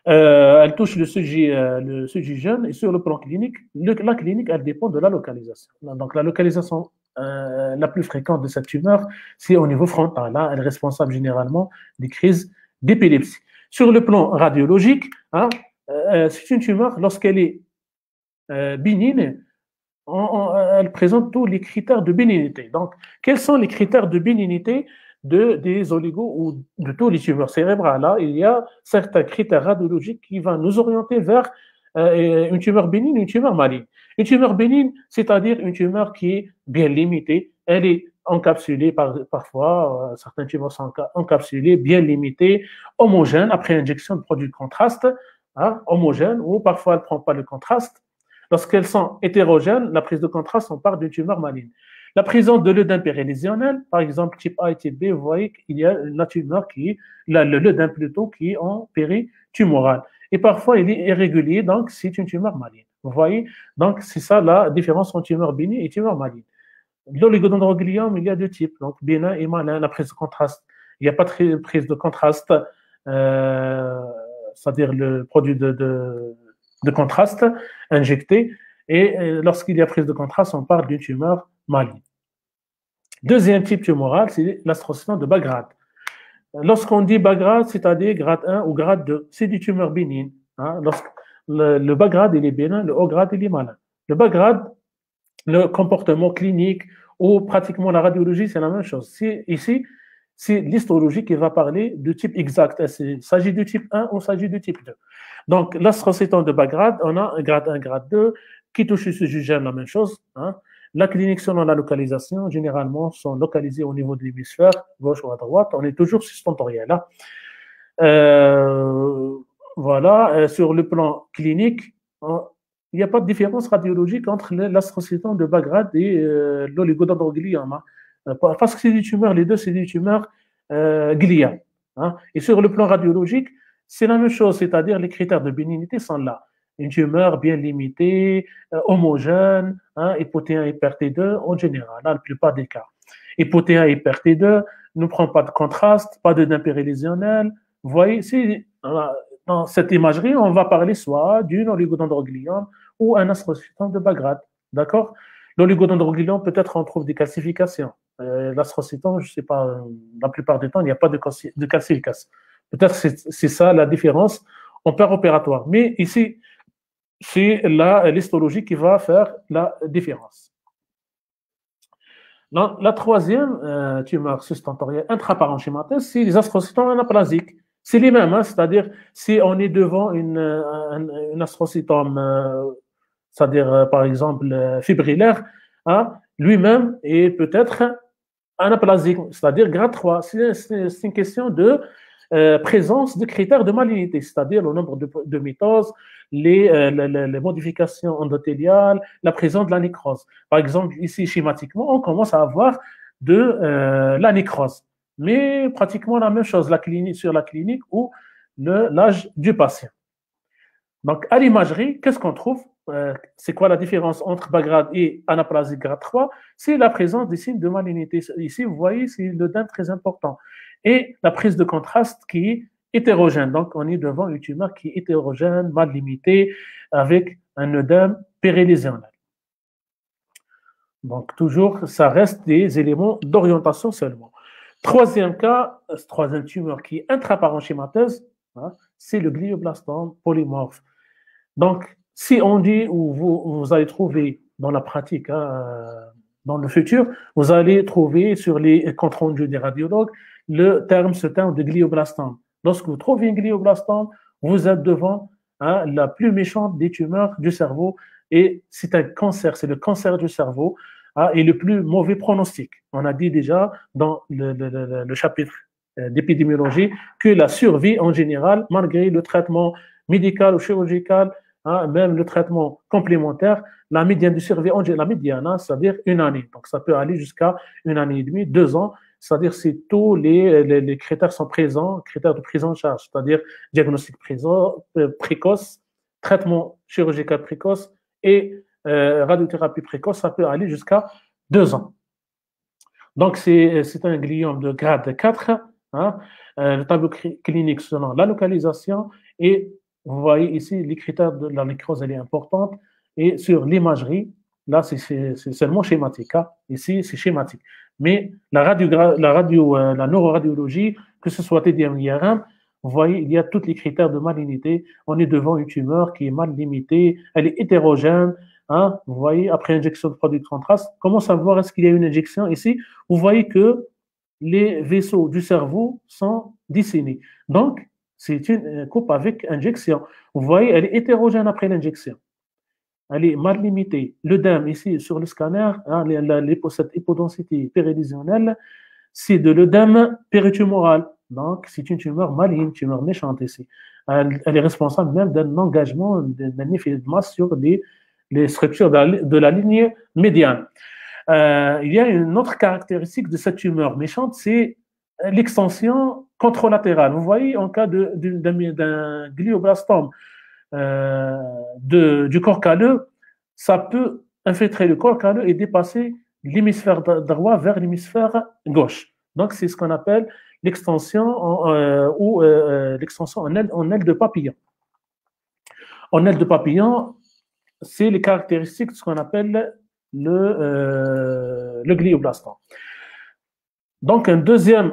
Elle touche le sujet jeune et sur le plan clinique, la clinique, elle dépend de la localisation. Donc, la localisation la plus fréquente de cette tumeur, c'est au niveau frontal. Là, elle est responsable généralement des crises d'épilepsie. Sur le plan radiologique, hein, c'est une tumeur, lorsqu'elle est bénigne, elle présente tous les critères de bénignité. Donc, quels sont les critères de bénignité des oligos ou de tous les tumeurs cérébrales? Là, il y a certains critères radiologiques qui vont nous orienter vers une tumeur bénigne, une tumeur maligne. Une tumeur bénigne, c'est-à-dire une tumeur qui est bien limitée, elle est encapsulée parfois, certaines tumeurs sont encapsulées, bien limitées, homogènes, après injection de produits de contraste, hein, homogènes, ou parfois elle ne prend pas le contraste. Lorsqu'elles sont hétérogènes, la prise de contraste, on parle d'une tumeur maligne. La présence de l'œdème périlésionnel, par exemple type A et type B, vous voyez qu'il y a la tumeur l'œdème plutôt qui est en péritumoral. Et parfois, il est irrégulier, donc c'est une tumeur maligne. Vous voyez? Donc, c'est ça la différence entre tumeur bénigne et tumeur maligne. L'oligodendrogliome, il y a deux types, donc bénin et malin, la prise de contraste. Il n'y a pas de prise de contraste, c'est-à-dire le produit de contraste injecté. Et lorsqu'il y a prise de contraste, on parle d'une tumeur maligne. Deuxième type tumoral, c'est l'astrocytome de bas grade. Lorsqu'on dit bas grade, c'est-à-dire grade 1 ou grade 2, c'est des tumeurs bénignes. Hein. Lorsque le bas grade, il est bénin, le haut grade, il est malin. Le bas grade, le comportement clinique ou pratiquement la radiologie, c'est la même chose. Ici, c'est l'histologie qui va parler du type exact. Il s'agit du type 1 ou il s'agit du type 2. Donc, l'astrocytome de bas grade, on a un grade 1, grade 2, qui touche ce sujet, la même chose. Hein. La clinique, selon la localisation, généralement, sont localisées au niveau de l'hémisphère, gauche ou à droite. On est toujours sustentoriel. Hein. Voilà. Sur le plan clinique, il n'y a pas de différence radiologique entre l'astrocytome de bas grade et l'oligodendrogliome. Hein. Parce que c'est des tumeurs, les deux, c'est des tumeurs gliales. Hein. Et sur le plan radiologique, c'est la même chose, c'est-à-dire les critères de bénignité sont là. Une tumeur bien limitée, homogène, hein, hypothéen hyper T2 en général, dans la plupart des cas. Hypothéen hyper T2 ne prend pas de contraste, pas de périlésionnel. Vous voyez, dans cette imagerie, on va parler soit d'une oligodendrogliome ou un astrocytome de bas grade. D'accord? L'oligodendrogliome, peut-être on trouve des calcifications. L'astrocytome, je ne sais pas, la plupart du temps, il n'y a pas de calcification. Peut-être c'est ça la différence en opératoire. Mais ici, c'est l'histologie qui va faire la différence. La troisième tumeur sustentorielle intraparenchymateuse, c'est les astrocytomes anaplasiques. C'est les mêmes, hein, c'est-à-dire si on est devant une astrocytome, c'est-à-dire par exemple fibrillaire, hein, lui-même est peut-être anaplasique, c'est-à-dire grade 3. C'est une question de présence de critères de malignité, c'est-à-dire le nombre de mitoses, les modifications endothéliales, la présence de la nécrose. Par exemple, ici, schématiquement, on commence à avoir de la nécrose, mais pratiquement la même chose sur la clinique ou l'âge du patient. Donc, à l'imagerie, qu'est-ce qu'on trouve? C'est quoi la différence entre bas grade et anaplasie grade 3? C'est la présence des signes de malignité. Ici, vous voyez, c'est l'œdème très important. Et la prise de contraste qui est hétérogène. Donc, on est devant une tumeur qui est hétérogène, mal limitée, avec un œdème périlésionnel. Donc, toujours, ça reste des éléments d'orientation seulement. Troisième cas, troisième tumeur qui est intraparenchymateuse, hein, c'est le glioblastome polymorphe. Donc, si on dit, ou vous allez trouver dans la pratique, hein, dans le futur, vous allez trouver sur les comptes rendus des radiologues ce terme de glioblastome. Lorsque vous trouvez un glioblastome, vous êtes devant hein, la plus méchante des tumeurs du cerveau et c'est un cancer, c'est le cancer du cerveau hein, et le plus mauvais pronostic. On a dit déjà dans le chapitre d'épidémiologie que la survie en général, malgré le traitement médical ou chirurgical, hein, même le traitement complémentaire, la médiane de survie, la médiane, hein, c'est-à-dire une année. Donc, ça peut aller jusqu'à 1 année et demie, 2 ans. C'est-à-dire si tous les critères sont présents, critères de prise en charge, c'est-à-dire diagnostic précoce, traitement chirurgical précoce et radiothérapie précoce, ça peut aller jusqu'à 2 ans. Donc, c'est un gliome de grade 4. Hein, le tableau clinique selon la localisation. Et vous voyez ici, les critères de la nécrose, elle est importante. Et sur l'imagerie, là, c'est seulement schématique. Hein. Ici, c'est schématique. Mais la neuroradiologie, que ce soit TDM ou IRM, vous voyez, il y a tous les critères de malignité. On est devant une tumeur qui est mal limitée, elle est hétérogène. Hein, vous voyez, après injection de produit de contraste, comment savoir est-ce qu'il y a une injection ici? Vous voyez que les vaisseaux du cerveau sont dessinés. Donc, c'est une coupe avec injection. Vous voyez, elle est hétérogène après l'injection. Elle est mal limitée. L'œdème, ici, sur le scanner, hein, cette hypodensité périlésionnelle, c'est de l'œdème péritumoral. Donc, c'est une tumeur maligne, une tumeur méchante ici. Elle est responsable même d'un engagement, d'un effet de masse sur les structures de la ligne médiane. Il y a une autre caractéristique de cette tumeur méchante, c'est l'extension contralatérale. Vous voyez, en cas d'un glioblastome du corps calleux, ça peut infiltrer le corps calleux et dépasser l'hémisphère droit vers l'hémisphère gauche. Donc, c'est ce qu'on appelle l'extension l'extension en aile de papillon. En aile de papillon, c'est les caractéristiques de ce qu'on appelle le glioblastome. Donc, un deuxième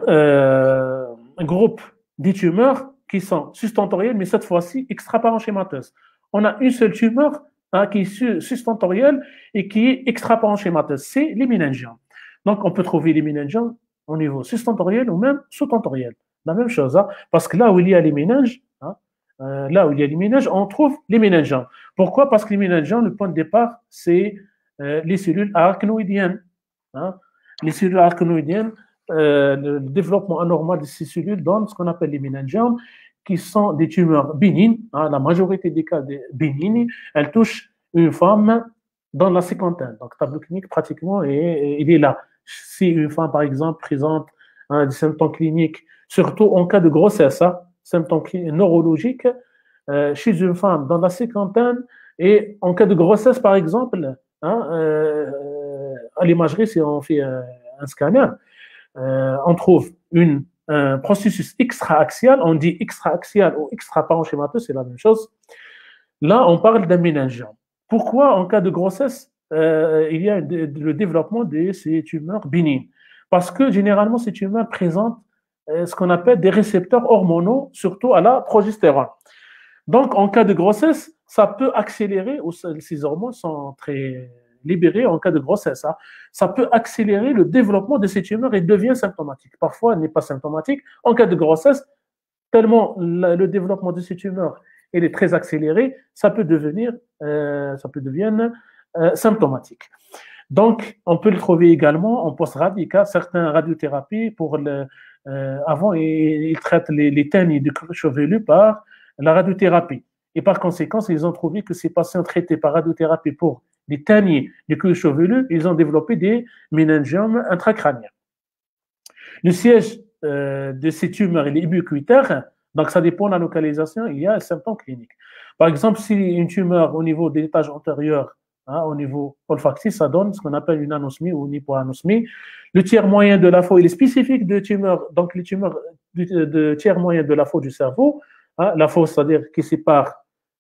groupe de tumeurs qui sont sustentorielles, mais cette fois-ci extraparenchémateuses. On a une seule tumeur qui est sustentorielle et qui est extraparenchémateuse. C'est les méningiomes. Donc, on peut trouver les méningiomes au niveau sustentoriel ou même sous-tentoriel. La même chose, hein, parce que là où il y a les méninges, on trouve les méningiomes. Pourquoi? Parce que les méningiomes, le point de départ, c'est les cellules arachnoïdiennes. Hein. Les cellules arachnoïdiennes, le développement anormal de ces cellules donne ce qu'on appelle les méningiomes, qui sont des tumeurs bénignes. Hein, la majorité des cas bénignes, elles touchent une femme dans la cinquantaine. Donc, tableau clinique, pratiquement, il est là. Si une femme, par exemple, présente des symptômes cliniques, surtout en cas de grossesse, hein, symptômes neurologiques, chez une femme dans la cinquantaine, et en cas de grossesse, par exemple, hein, à l'imagerie, si on fait un scanner, on trouve un processus extra-axial, on dit extra-axial ou extra-parenchémateux, c'est la même chose. Là, on parle d'un méningiome. Pourquoi, en cas de grossesse, il y a le développement de ces tumeurs bénignes? Parce que généralement, ces tumeurs présentent ce qu'on appelle des récepteurs hormonaux, surtout à la progestérone. Donc, en cas de grossesse, ça peut accélérer, ou ces hormones sont très libérées en cas de grossesse. Hein. Ça peut accélérer le développement de ces tumeurs et devient symptomatique. Parfois, elle n'est pas symptomatique. En cas de grossesse, tellement le développement de ces tumeurs il est très accéléré, ça peut devenir symptomatique. Donc, on peut le trouver également en post-radical, certaines radiothérapies avant, ils traitent les teignets de cuir chevelu par la radiothérapie. Et par conséquent, ils ont trouvé que ces patients traités par radiothérapie pour les teignets de cuir chevelu, ils ont développé des méningiomes intracrâniens. Le siège de ces tumeurs, il est ubiquitaire, donc ça dépend de la localisation, il y a un symptôme clinique. Par exemple, si une tumeur au niveau des étages antérieurs, hein, au niveau olfactif, ça donne ce qu'on appelle une anosmie ou une hypoanosmie. Le tiers moyen de la faux, il est spécifique de tumeurs, donc les tumeurs de tiers moyen de la faux du cerveau, hein, la faux, c'est-à-dire qui sépare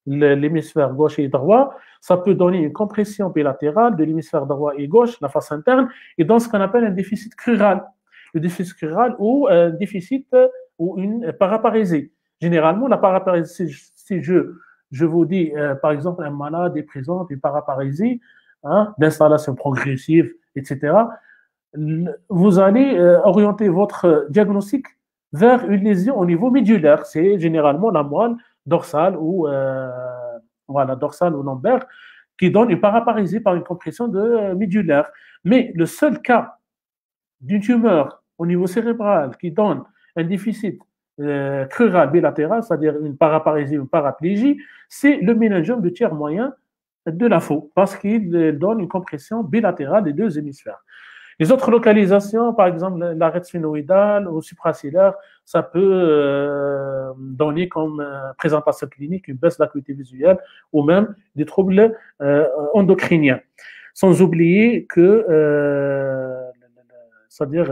l'hémisphère gauche et droit, ça peut donner une compression bilatérale de l'hémisphère droit et gauche, la face interne, et dans ce qu'on appelle un déficit crural. Le déficit crural ou un déficit ou une paraparésie. Généralement, la paraparésie, si je vous dis, par exemple, un malade est présent une paraparésie, hein, d'installation progressive, etc., vous allez orienter votre diagnostic vers une lésion au niveau médulaire. C'est généralement la moelle dorsale ou dorsale ou lombaire qui donne une paraparésie par une compression médulaire. Mais le seul cas d'une tumeur au niveau cérébral qui donne un déficit crural bilatéral, c'est-à-dire une paraparésie ou une paraplégie, c'est le méningiome de tiers moyen de la faux, parce qu'il donne une compression bilatérale des deux hémisphères. Les autres localisations, par exemple l'arête sphénoïdale ou supracellulaire, ça peut donner comme présentation clinique une baisse de l'acuité visuelle ou même des troubles endocriniens. sans oublier que c'est-à-dire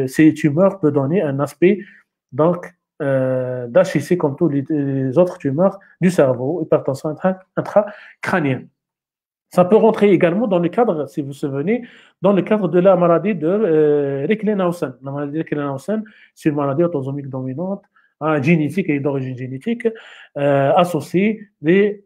ces tumeurs peuvent donner un aspect donc d'HIC comme tous les autres tumeurs du cerveau, hypertension intracrânienne. Ça peut rentrer également dans le cadre, si vous vous souvenez, dans le cadre de la maladie de Recklinghausen. La maladie de Recklinghausen, c'est une maladie autosomique dominante, génétique et d'origine génétique, associée des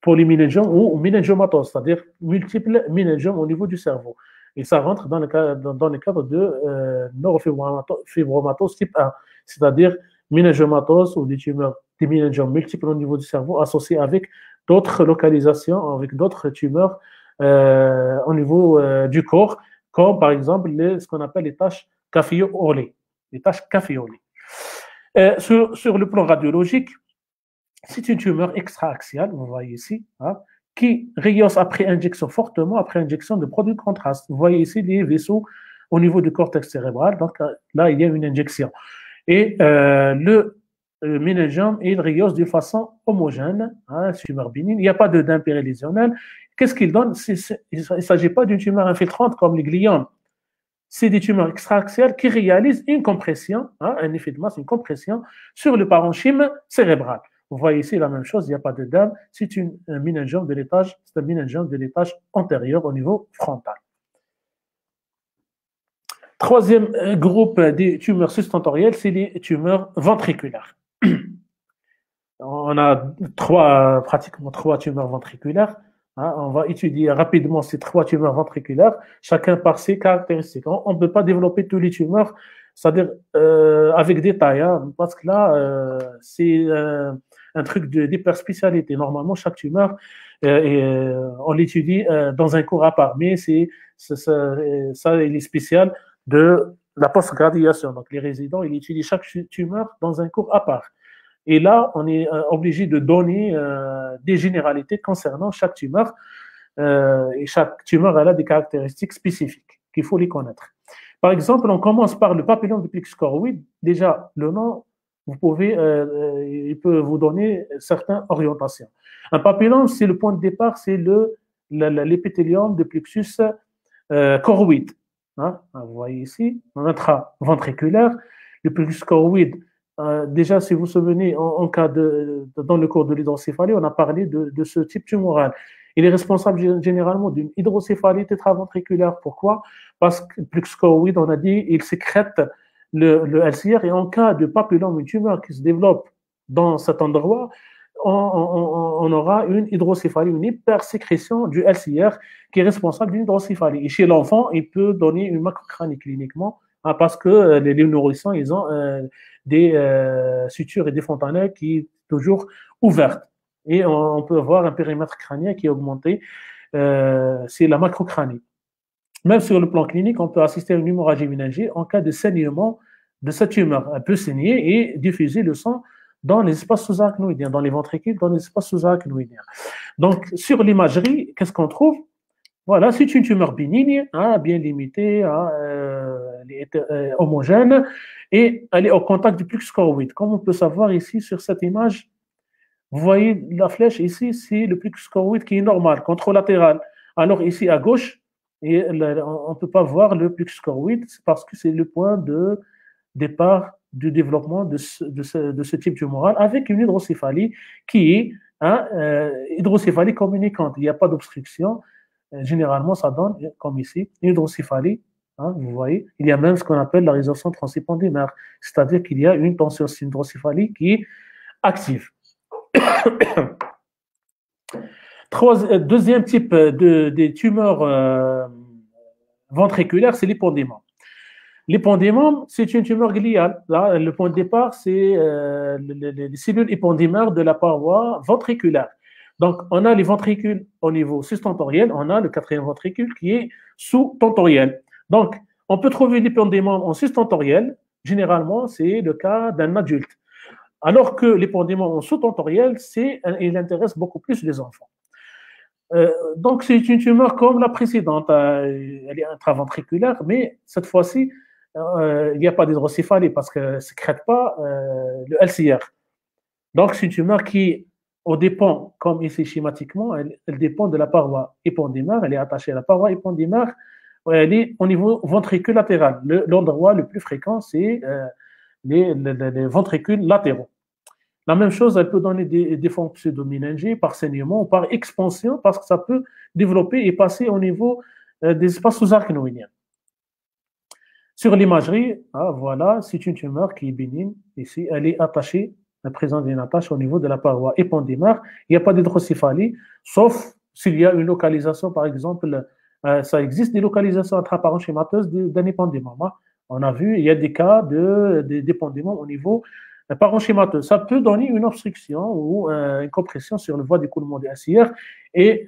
polymyélangiomes ou méningiomatoses, c'est-à-dire multiples méningiomes au niveau du cerveau. Et ça rentre dans le cadre de neurofibromatose type 1, c'est-à-dire méningiomatose ou des tumeurs, des méningiomes multiples au niveau du cerveau associés avec d'autres localisations, avec d'autres tumeurs au niveau du corps, comme par exemple ce qu'on appelle les taches caféolées. Les taches caféolées. Sur le plan radiologique, c'est une tumeur extra-axiale, vous voyez ici, qui rayonne après injection, fortement après injection de produits de contraste. Vous voyez ici les vaisseaux au niveau du cortex cérébral, donc là, il y a une injection. Et le méningiome, il rayonne de façon homogène, tumeur bénigne, il n'y a pas d'intérêt lésionnel. Qu'est-ce qu'il donne? Il ne s'agit pas d'une tumeur infiltrante comme les gliomes. C'est des tumeurs extra-axiales qui réalisent une compression, un effet de masse, une compression sur le parenchyme cérébral. Vous voyez ici la même chose, il n'y a pas de dame, c'est un méningiome de l'étage, c'est un méningiome de l'étage antérieur au niveau frontal. Troisième groupe des tumeurs sustentorielles, c'est les tumeurs ventriculaires. On a pratiquement trois tumeurs ventriculaires. On va étudier rapidement ces trois tumeurs ventriculaires, chacun par ses caractéristiques. On ne peut pas développer tous les tumeurs, c'est-à-dire avec détail, parce que là, c'est un truc d'hyperspécialité. Normalement, chaque tumeur, on l'étudie dans un cours à part, mais ça, il est spécial de la post-graduation. Donc, les résidents, ils étudient chaque tumeur dans un cours à part. Et là, on est obligé de donner des généralités concernant chaque tumeur. Et chaque tumeur, elle a des caractéristiques spécifiques qu'il faut les connaître. Par exemple, on commence par le papillome duplex choroïde. Déjà, le nom, il peut vous donner certaines orientations. Un papillome, c'est le point de départ, c'est l'épithélium de plexus choroïde. Vous voyez ici, intraventriculaire. Le plexus choroïde, déjà, si vous vous souvenez, dans le cours de l'hydrocéphalie, on a parlé de ce type tumoral. Il est responsable généralement d'une hydrocéphalie tétraventriculaire. Pourquoi? Parce que le plexus choroïde, on a dit, il sécrète le LCR, et en cas de papillome, une tumeur qui se développe dans cet endroit, on aura une hydrocéphalie, une hypersécrétion du LCR qui est responsable d'une hydrocéphalie. Et chez l'enfant, il peut donner une macrocranie cliniquement, parce que les nourrissons, ils ont des sutures et des fontanelles qui sont toujours ouvertes. Et on peut avoir un périmètre crânien qui est augmenté, c'est la macrocranie. Même sur le plan clinique, on peut assister à une hémorragie méningée en cas de saignement de cette tumeur. Elle peut saigner et diffuser le sang dans les espaces sous-arachnoïdiens, dans les ventricules, dans les espaces sous-arachnoïdiens. Donc, sur l'imagerie, qu'est-ce qu'on trouve? Voilà, c'est une tumeur bénigne, bien limitée, elle est homogène, et elle est au contact du plexus choroïde. Comme on peut savoir ici sur cette image, vous voyez la flèche ici, c'est le plexus choroïde qui est normal, contralatéral. Alors ici à gauche, on ne peut pas voir le plexus choroïde parce que c'est le point de départ du développement de ce type tumoral avec une hydrocéphalie qui est hydrocéphalie communicante. Il n'y a pas d'obstruction. Généralement, ça donne, comme ici, une hydrocéphalie. Vous voyez, il y a même ce qu'on appelle la résorption transépendulaire, c'est-à-dire qu'il y a une tension hydrocéphalie qui est active. Deuxième type de tumeurs ventriculaires, c'est l'épendymome. L'épendymome, c'est une tumeur gliale. Là, le point de départ, c'est les cellules épendymères de la paroi ventriculaire. Donc, on a les ventricules au niveau sustentoriel, on a le quatrième ventricule qui est sous-tentoriel. Donc, on peut trouver l'épendymome en sustentoriel. Généralement, c'est le cas d'un adulte. Alors que l'épendymome en sous-tentoriel, il intéresse beaucoup plus les enfants. Donc, c'est une tumeur comme la précédente. Elle est intraventriculaire, mais cette fois-ci, il n'y a pas d'hydrocéphalie parce qu'elle ne sécrète pas le LCR. Donc, c'est une tumeur qui dépend, comme ici schématiquement, elle dépend de la paroi éppendymaire, elle est attachée à la paroi éppendymaire, elle est au niveau ventricule latéral. L'endroit le plus fréquent, c'est les ventricules latéraux. La même chose, elle peut donner des formes pseudoméningiques par saignement ou par expansion, parce que ça peut développer et passer au niveau des espaces sous-arachnoïdiens. Sur l'imagerie, voilà, c'est une tumeur qui est bénigne. Ici, elle est attachée, elle présente une attache au niveau de la paroi éppendymaire. Il n'y a pas d'hydrocéphalie, sauf s'il y a une localisation, par exemple, ça existe des localisations intraparenchymateuses d'un épendymome. On a vu, il y a des cas d'épendymome au niveau parenchymateux. Ça peut donner une obstruction ou une compression sur le voie d'écoulement des SIR et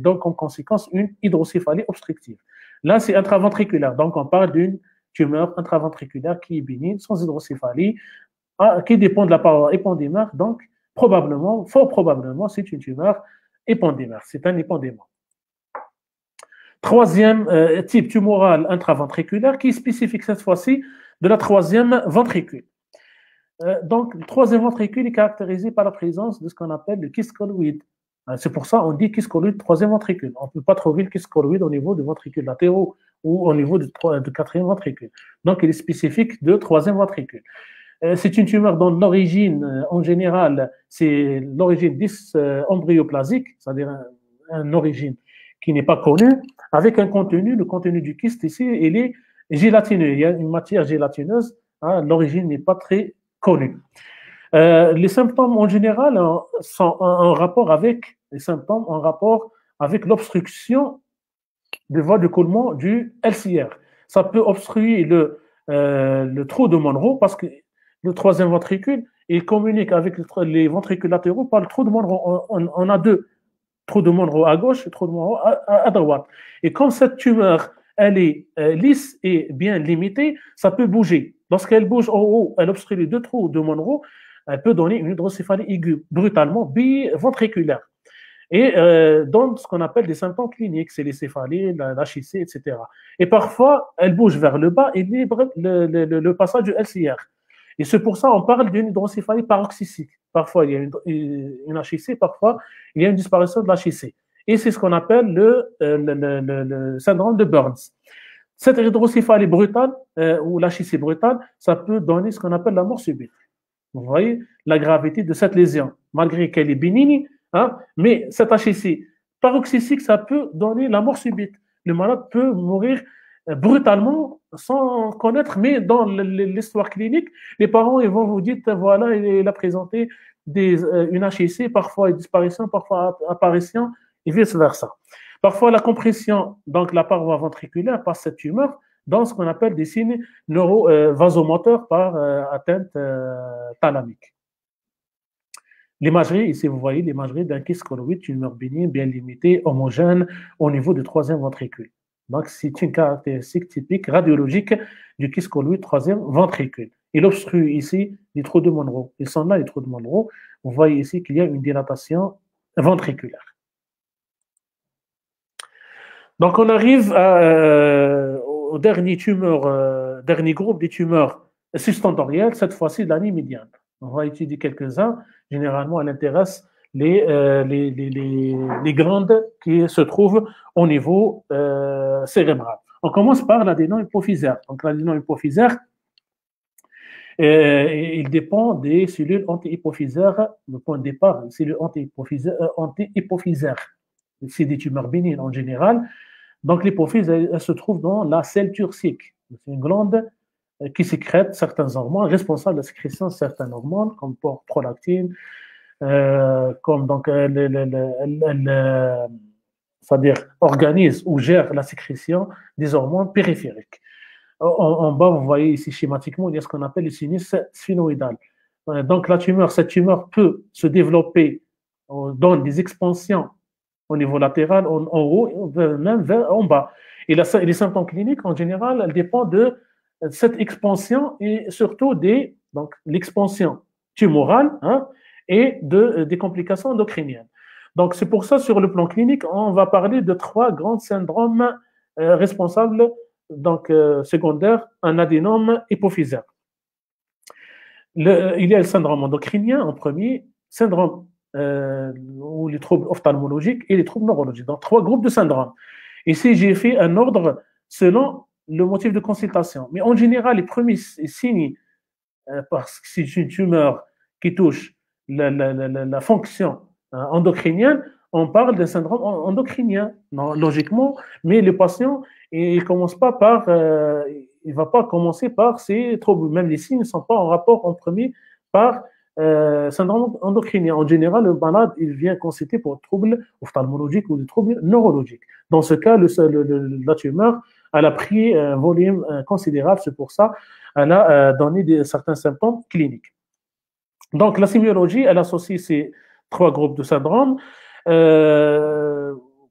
donc en conséquence une hydrocéphalie obstructive. Là, c'est intraventriculaire. Donc, on parle d'une tumeur intraventriculaire qui est bénigne, sans hydrocéphalie, qui dépend de la paroi éppendymaire. Donc, probablement, fort probablement, c'est une tumeur éppendymaire. C'est un épendymome. Troisième type tumoral intraventriculaire qui est spécifique cette fois-ci de la troisième ventricule. Donc, le troisième ventricule est caractérisé par la présence de ce qu'on appelle le kyste colloïde. C'est pour ça qu'on dit kyste colloïde troisième ventricule. On ne peut pas trouver le kyste colloïde au niveau du ventricule latéraux ou au niveau du quatrième ventricule. Donc, il est spécifique de troisième ventricule. C'est une tumeur dont l'origine, en général, c'est l'origine dysembryoplasmique, c'est-à-dire une origine qui n'est pas connue, avec un contenu, le contenu du kyste ici, il est gélatineux. Il y a une matière gélatineuse, l'origine n'est pas très connue. Les symptômes en général sont en rapport avec l'obstruction des voies d'écoulement du LCR. Ça peut obstruer le trou de Monro parce que le troisième ventricule, il communique avec les ventricules latéraux par le trou de Monro. On a deux trous de Monro à gauche et trou de Monro à droite. Et comme cette tumeur, elle est lisse et bien limitée, ça peut bouger. Lorsqu'elle bouge en haut, elle obstrue les deux trous de Monro, elle peut donner une hydrocéphalie aiguë, brutalement biventriculaire. Et donne ce qu'on appelle des symptômes cliniques, c'est les céphalées, la HIC, etc. Et parfois, elle bouge vers le bas et libre le passage du LCR. Et c'est pour ça qu'on parle d'une hydrocéphalie paroxysique. Parfois, il y a une HIC, parfois, il y a une disparition de l'HIC. Et c'est ce qu'on appelle le syndrome de Burns. Cette hydrocéphalie brutale ou l'HIC brutale, ça peut donner ce qu'on appelle la mort subite. Vous voyez la gravité de cette lésion, malgré qu'elle est bénigne, mais cette HIC paroxysique, ça peut donner la mort subite. Le malade peut mourir brutalement sans connaître, mais dans l'histoire clinique, les parents ils vont vous dire, voilà, il a présenté une HIC, parfois une disparition, parfois apparition, et vice-versa. Parfois, la compression, donc la paroi ventriculaire par cette tumeur, dans ce qu'on appelle des signes neurovasomoteurs par atteinte thalamique. L'imagerie, ici vous voyez l'imagerie d'un kyste colloïde, tumeur bénigne, bien limitée, homogène au niveau du troisième ventricule. Donc c'est une caractéristique typique radiologique du kyste colloïde troisième ventricule. Il obstrue ici les trous de Monro. Ils sont là, les trous de Monro. Vous voyez ici qu'il y a une dilatation ventriculaire. Donc, on arrive au dernier groupe des tumeurs sustentarielles, cette fois-ci de l'année médiane. On va étudier quelques-uns. Généralement, elle intéresse les glandes qui se trouvent au niveau cérébral. On commence par l'adénome hypophysaire. Donc, l'adénome hypophysaire, il dépend des cellules anti-hypophysaires. Le point de départ, cellules anti-hypophysaires. C'est des tumeurs bénignes en général. Donc, l'hypophyse, elle se trouve dans la selle turcique. C'est une glande qui sécrète certains hormones, responsable de la sécrétion de certaines hormones, comme prolactine, comme donc c'est-à-dire organise ou gère la sécrétion des hormones périphériques. En bas, vous voyez ici schématiquement, il y a ce qu'on appelle le sinus sphénoïdal. Donc, cette tumeur peut se développer dans des expansions au niveau latéral, en haut, même en bas. Et les symptômes cliniques, en général, elles dépendent de cette expansion et surtout donc l'expansion tumorale et des complications endocriniennes. Donc, c'est pour ça, sur le plan clinique, on va parler de 3 grands syndromes responsables, donc secondaires, un adénome hypophysaire. Il y a le syndrome endocrinien en premier, syndrome ou les troubles ophtalmologiques et les troubles neurologiques. Donc, 3 groupes de syndromes. Ici, j'ai fait un ordre selon le motif de consultation. Mais en général, les premiers signes, parce que c'est une tumeur qui touche la fonction endocrinienne, on parle d'un syndrome endocrinien, non, logiquement, mais le patient, il commence pas par, il va pas commencer par ces troubles, même les signes ne sont pas en rapport en premier par syndrome endocrinien. En général, le malade, il vient consulter pour troubles ophtalmologiques ou des troubles neurologiques. Dans ce cas, la tumeur, elle a pris un volume considérable, c'est pour ça qu'elle a donné certains symptômes cliniques. Donc, la sémiologie, elle associe ces 3 groupes de syndromes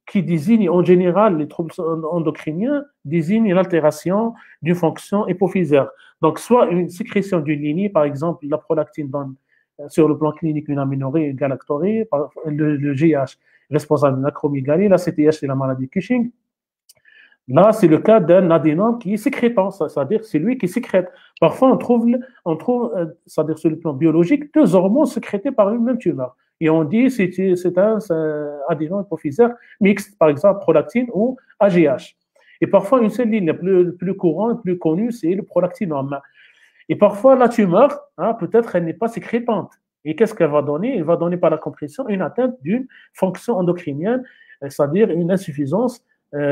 qui désignent en général les troubles endocriniens, désignent l'altération d'une fonction hypophysaire. Donc, soit une sécrétion d'une lignée, par exemple, la prolactine donne sur le plan clinique une aménorrhée, une galactorrhée, le GH responsable d'une acromégalie, la CTH c'est la maladie Cushing. Là, c'est le cas d'un adénome qui est sécrétant, c'est-à-dire c'est lui qui sécrète. Parfois, on trouve c'est-à-dire sur le plan biologique, 2 hormones sécrétées par une même tumeur. Et on dit que c'est un adénome hypophysaire mixte, par exemple prolactine ou AGH. Et parfois, une seule ligne, la plus courante, plus connue, c'est le prolactinome. Et parfois, la tumeur, peut-être, elle n'est pas sécrétante. Et qu'est-ce qu'elle va donner? Elle va donner par la compression une atteinte d'une fonction endocrinienne, c'est-à-dire une insuffisance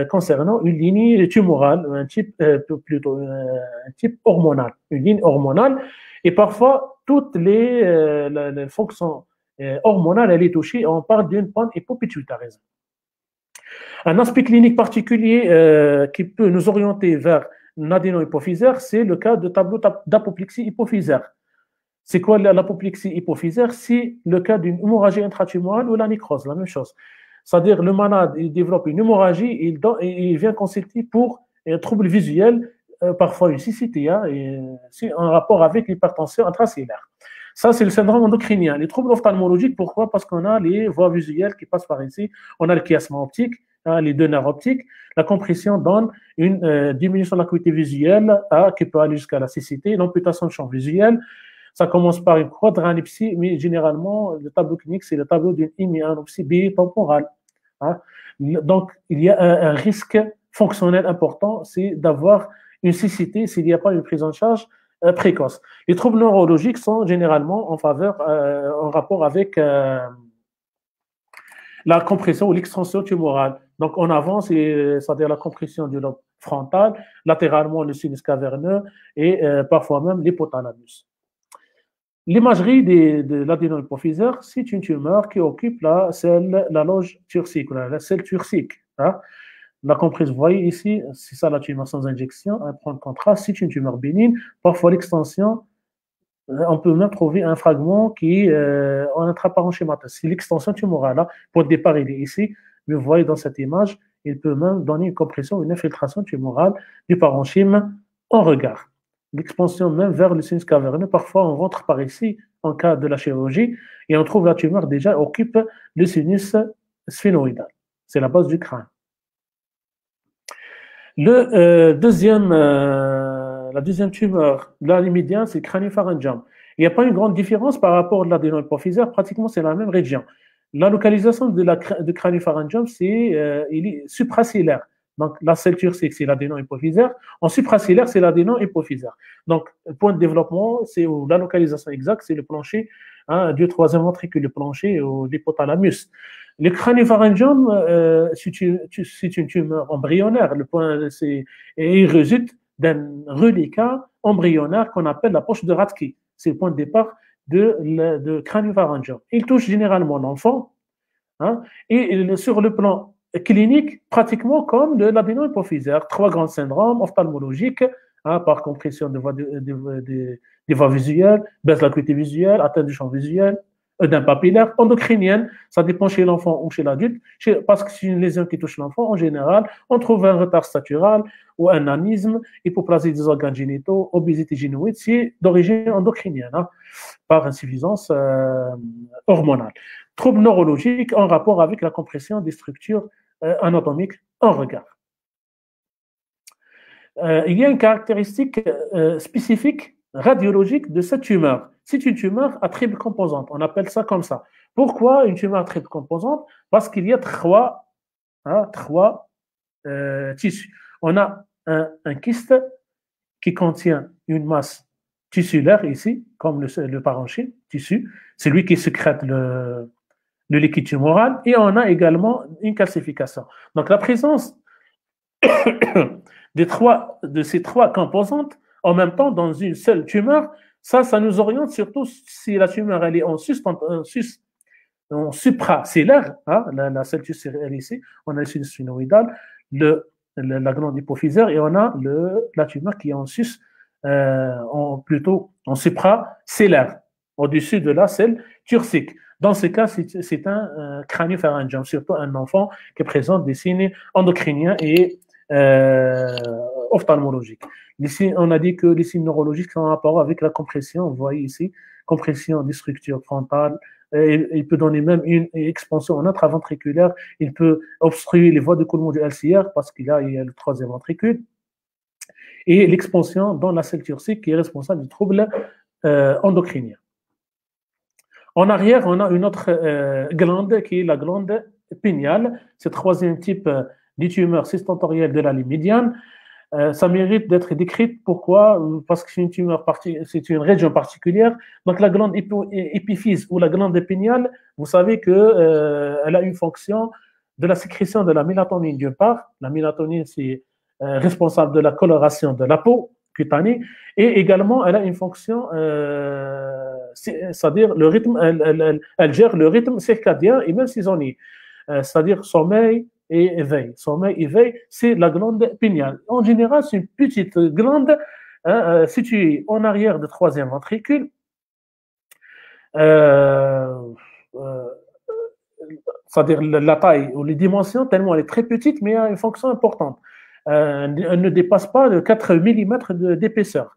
concernant une ligne tumorale, un type hormonal, une ligne hormonale. Et parfois, toutes les fonctions hormonales, elle est touchée. On parle d'une panne hypopituitarisme. Un aspect clinique particulier qui peut nous orienter vers l'adéno-hypophysaire, c'est le cas de tableau d'apoplexie hypophysaire. C'est quoi l'apoplexie hypophysaire? C'est le cas d'une hémorragie intratumorale ou la nécrose, la même chose. C'est-à-dire le malade, il développe une hémorragie et il vient consulter pour un trouble visuel, parfois une cécité, et c'est en rapport avec l'hypertension intracellulaire. Ça, c'est le syndrome endocrinien. Les troubles ophtalmologiques, pourquoi? Parce qu'on a les voies visuelles qui passent par ici, on a le chiasme optique, les 2 nerfs optiques. La compression donne une diminution de l'acuité visuelle qui peut aller jusqu'à la cécité, l'amputation du champ visuel. Ça commence par une quadranepsie, mais généralement, le tableau clinique, c'est le tableau d'une hémianopsie bitemporale. Donc, il y a un risque fonctionnel important, c'est d'avoir une cécité s'il n'y a pas une prise en charge précoce. Les troubles neurologiques sont généralement en rapport avec la compression ou l'extension tumorale. Donc, en avant, c'est-à-dire la compression du lobe frontal, latéralement le sinus caverneux et parfois même l'hypothalamus. L'imagerie de l'adéno-hypophysaire, c'est une tumeur qui occupe la loge turcique, la selle turcique. La comprise, vous voyez ici, c'est ça la tumeur sans injection, un point de contraste, c'est une tumeur bénigne. Parfois, l'extension, on peut même trouver un fragment qui est en intraparenchymateux. C'est l'extension tumorale. Pour le départ, il est ici, mais vous voyez dans cette image, il peut même donner une compression, une infiltration tumorale du parenchyme en regard. L'expansion même vers le sinus caverneux. Parfois, on rentre par ici en cas de la chirurgie et on trouve la tumeur déjà occupe le sinus sphénoïdal. C'est la base du crâne. La deuxième tumeur, la médiane, c'est le crânio-pharyngium. Il n'y a pas une grande différence par rapport à l'adéno-hypophysaire, pratiquement c'est la même région. La localisation de crânio-pharyngium, il est supracellaire. Donc, la selle turcique, c'est l'adéno-hypophysaire. En supracellaire, c'est l'adéno-hypophysaire. Donc, le point de développement, la localisation exacte, c'est le plancher du 3e ventricule, le plancher ou l'hypothalamus. Le crânio-pharyngium, c'est une tumeur embryonnaire. Et il résulte d'un reliquat embryonnaire qu'on appelle la poche de Rathke. C'est le point de départ de crânio-pharyngium. Il touche généralement l'enfant. Et sur le plan clinique, pratiquement comme de l'adéno-hypophysaire. 3 grands syndromes ophtalmologiques, par compression des voies visuelles, baisse de l'acuité visuelle, atteinte du champ visuel, œdème papillaire, endocrinienne, ça dépend chez l'enfant ou chez l'adulte, parce que c'est une lésion qui touche l'enfant, en général, on trouve un retard statural ou un nanisme, hypoplasie des organes génitaux, obésité génoïde, c'est d'origine endocrinienne, par insuffisance hormonale. Troubles neurologiques en rapport avec la compression des structures anatomiques en regard. Il y a une caractéristique spécifique radiologique de cette tumeur. C'est une tumeur à triple composante, on appelle ça comme ça. Pourquoi une tumeur triple composante? Parce qu'il y a trois tissus. On a un kyste qui contient une masse tissulaire ici, comme le parenchyme, tissu, c'est lui qui sécrète le liquide tumoral, et on a également une calcification. Donc la présence de ces trois composantes en même temps dans une seule tumeur, ça nous oriente surtout si la tumeur elle est en supracellaire, hein, la cellule tissulaire ici, on a le sinus sphénoïdal, la glande hypophysaire, et on a la tumeur qui est plutôt en supracellaire, au-dessus de la selle turcique. Dans ce cas, c'est un crânio-pharyngien, surtout un enfant qui présente des signes endocriniens et ophtalmologiques. Ici, on a dit que les signes neurologiques sont en rapport avec la compression. Vous voyez ici, compression des structures frontales. Il peut donner même une expansion intraventriculaire. Il peut obstruer les voies d'écoulement du LCR parce qu'il y a le troisième ventricule. Et l'expansion dans la selle turcique qui est responsable du trouble endocrinien. En arrière, on a une autre glande qui est la glande pinéale. C'est le troisième type des tumeurs cystotentorielles de la ligne médiane. Ça mérite d'être décrite. Pourquoi? Parce que c'est une tumeur c'est une région particulière. Donc la glande épiphyse ou la glande pinéale, vous savez qu'elle a une fonction de la sécrétion de la mélatonine d'une part. La mélatonine, c'est responsable de la coloration de la peau cutanée, et également elle a une fonction, c'est-à-dire le rythme, elle gère le rythme circadien et même saisonnier, c'est-à-dire sommeil et éveil. Sommeil, éveil, c'est la glande pinéale. En général, c'est une petite glande située en arrière du troisième ventricule. C'est-à-dire la taille ou les dimensions, tellement elle est très petite, mais elle a une fonction importante. Elle ne dépasse pas de 4 mm d'épaisseur.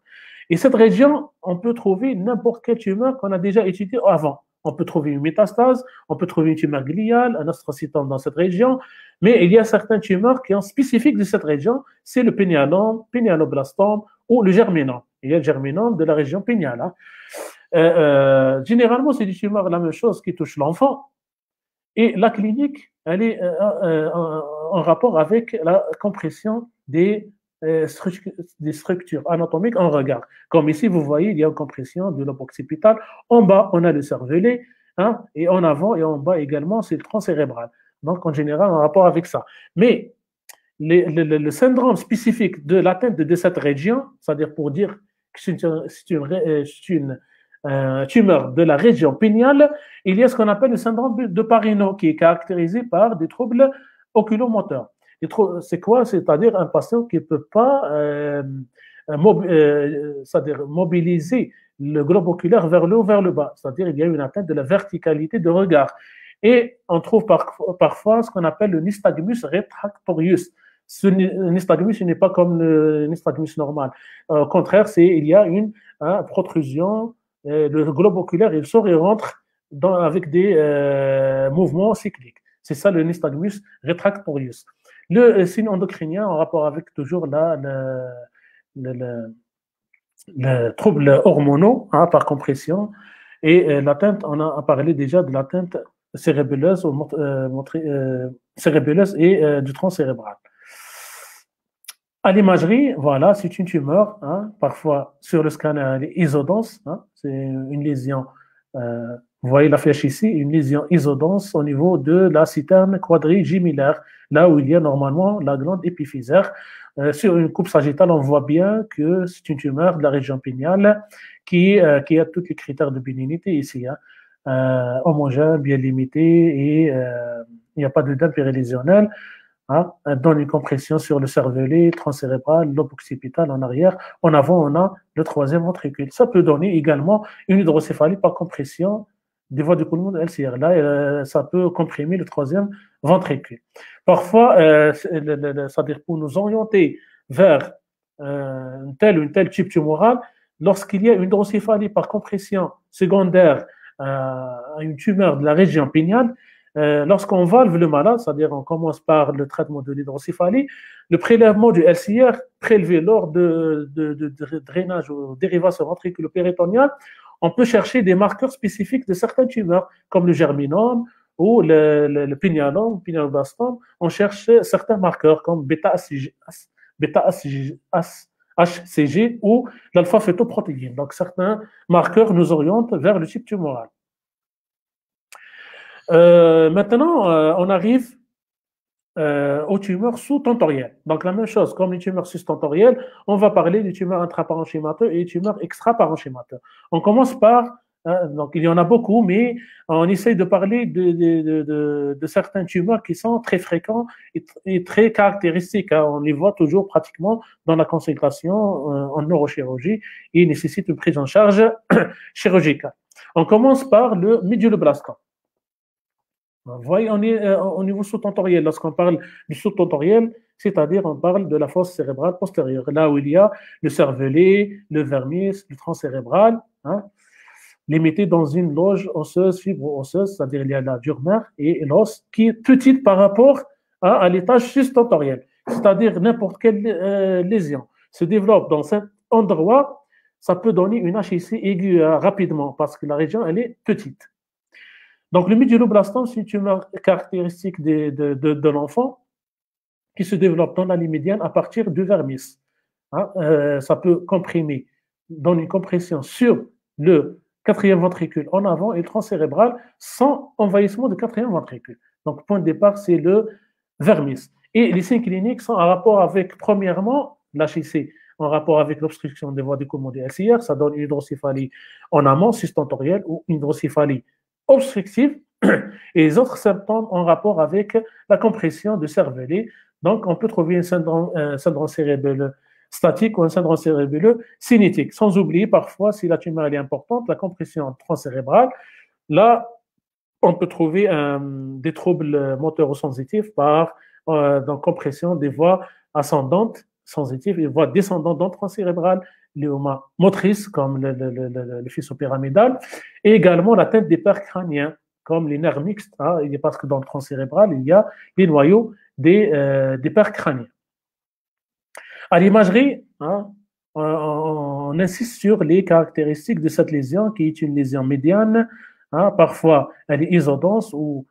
Et cette région, on peut trouver n'importe quelle tumeur qu'on a déjà étudiée avant. On peut trouver une métastase, on peut trouver une tumeur gliale, un astrocytome dans cette région, mais il y a certaines tumeurs qui sont spécifiques de cette région, c'est le pénialome, pénialoblastome ou le germinome. Il y a le germinome de la région péniale. Hein. Généralement, c'est des tumeurs la même chose qui touchent l'enfant. Et la clinique, elle est en rapport avec la compression des structures anatomiques en regard. Comme ici, vous voyez, il y a une compression de lobe occipital. En bas, on a le cervelet, hein, et en avant et en bas également, c'est le tronc cérébral. Donc, en général, en rapport avec ça. Mais le syndrome spécifique de l'atteinte de cette région, c'est-à-dire pour dire que c'est une tumeur de la région péniale, il y a ce qu'on appelle le syndrome de Parisot, qui est caractérisé par des troubles oculomoteurs. C'est quoi? C'est-à-dire un patient qui ne peut pas c'est-à-dire mobiliser le globe oculaire vers le haut, vers le bas. C'est-à-dire il y a une atteinte de la verticalité de regard. Et on trouve parfois ce qu'on appelle le nystagmus retractorius. Ce nystagmus n'est pas comme le nystagmus normal. Au contraire, il y a une protrusion. Le globe oculaire, il sort et rentre avec des mouvements cycliques. C'est ça le nystagmus retractorius. Le signe endocrinien en rapport avec toujours le trouble hormonaux par compression et l'atteinte, on a parlé déjà de l'atteinte cérébelleuse, cérébelleuse et du tronc cérébral. À l'imagerie, voilà, c'est une tumeur, hein, parfois sur le scanner, elle est isodense, hein, c'est une lésion, vous voyez la flèche ici, une lésion isodense au niveau de la citerne quadrigimellaire, là où il y a normalement la glande épiphysaire. Sur une coupe sagittale, on voit bien que c'est une tumeur de la région péniale qui a tous les critères de bénignité ici, hein, homogène, bien limité, et il n'y a pas d'œdème périlésionnel. Hein, donne une compression sur le cervelet, tronc cérébral, lobe occipital en arrière. En avant, on a le troisième ventricule. Ça peut donner également une hydrocéphalie par compression des voies d'écoulement de LCR. Là, ça peut comprimer le troisième ventricule. Parfois, c'est-à-dire pour nous orienter vers une telle type tumoral, lorsqu'il y a une hydrocéphalie par compression secondaire à une tumeur de la région péniale, lorsqu'on valve le malade, c'est-à-dire on commence par le traitement de l'hydrocéphalie, le prélèvement du LCR prélevé lors de drainage ou dérivation ventriculo-péritoniale, on peut chercher des marqueurs spécifiques de certaines tumeurs, comme le germinome ou le pignalome, pignaloblastome. On cherche certains marqueurs comme bêta-HCG ou l'alpha-fétoprotéine. Donc, certains marqueurs nous orientent vers le type tumoral. Maintenant, on arrive aux tumeurs sous-tentorielles. Donc, la même chose, comme les tumeurs sus-tentorielles, on va parler des tumeurs intraparenchymateuses et des tumeurs extraparenchymateuses. On commence par, donc il y en a beaucoup, mais on essaye de parler de certains tumeurs qui sont très fréquents et très caractéristiques. On les voit toujours pratiquement dans la consultation en neurochirurgie et nécessitent une prise en charge chirurgicale. On commence par le méduloblastome. Vous voyez, on est au niveau sous-tentoriel. Lorsqu'on parle du sous-tentoriel, c'est-à-dire on parle de la fosse cérébrale postérieure, là où il y a le cervelet, le vermis, le tronc cérébral, limité dans une loge osseuse, fibro-osseuse, c'est-à-dire il y a la dure mère et l'os qui est petite par rapport à l'étage sous-tentoriel. C'est-à-dire n'importe quelle lésion se développe dans cet endroit, ça peut donner une HIC aiguë rapidement parce que la région, elle est petite. Donc, le méduloblastome, c'est une tumeur caractéristique de l'enfant qui se développe dans la ligne médiane à partir du vermis. Ça peut comprimer, donner une compression sur le quatrième ventricule en avant et le tronc cérébral sans envahissement du quatrième ventricule. Donc, point de départ, c'est le vermis. Et les signes cliniques sont en rapport avec, premièrement, l'HIC, en rapport avec l'obstruction des voies d'écoulement des LCR, ça donne une hydrocéphalie en amont, sus-tentorielle, ou une hydrocéphalie obstructive, et les autres symptômes en rapport avec la compression du cervelet. Donc, on peut trouver un syndrome cérébelleux statique ou un syndrome cérébelleux cinétique. Sans oublier, parfois, si la tumeur est importante, la compression transcérébrale, là, on peut trouver des troubles moteurs sensitifs par donc, compression des voies ascendantes sensitives et voies descendantes dans le tronc cérébral, léoma motrice comme le faisceau pyramidal, et également la tête des pères crâniens, comme les nerfs mixtes, parce que dans le tronc cérébral, il y a les noyaux des pères crâniens. À l'imagerie, on insiste sur les caractéristiques de cette lésion, qui est une lésion médiane. Parfois, elle est isodense ou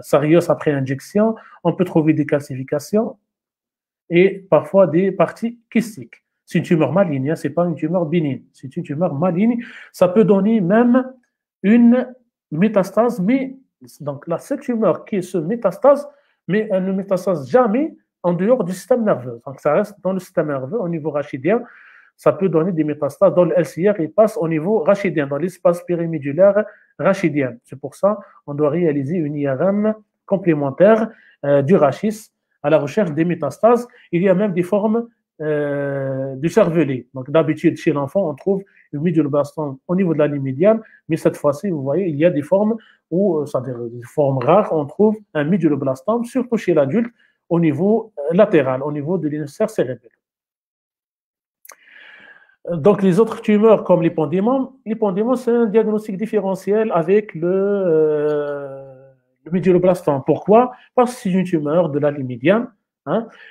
sérieuses après injection. On peut trouver des calcifications et parfois des parties kystiques. C'est une tumeur maligne, ce n'est pas une tumeur bénigne. C'est une tumeur maligne. Ça peut donner même une métastase, mais donc là, cette tumeur qui se métastase, mais elle ne métastase jamais en dehors du système nerveux. Donc ça reste dans le système nerveux au niveau rachidien. Ça peut donner des métastases dans le LCR et passe au niveau rachidien, dans l'espace périmédulaire rachidien. C'est pour ça qu'on doit réaliser une IRM complémentaire du rachis à la recherche des métastases. Il y a même des formes du cervelet. Donc d'habitude, chez l'enfant, on trouve le méduloblastome au niveau de la ligne médiane, mais cette fois-ci, vous voyez, il y a des formes où, c'est-à-dire des formes rares, on trouve un méduloblastome, surtout chez l'adulte, au niveau latéral, au niveau de l'hémisphère cérébral. Donc, les autres tumeurs comme l'épendymome, c'est un diagnostic différentiel avec le méduloblastome. Pourquoi? Parce que c'est une tumeur de la ligne médiane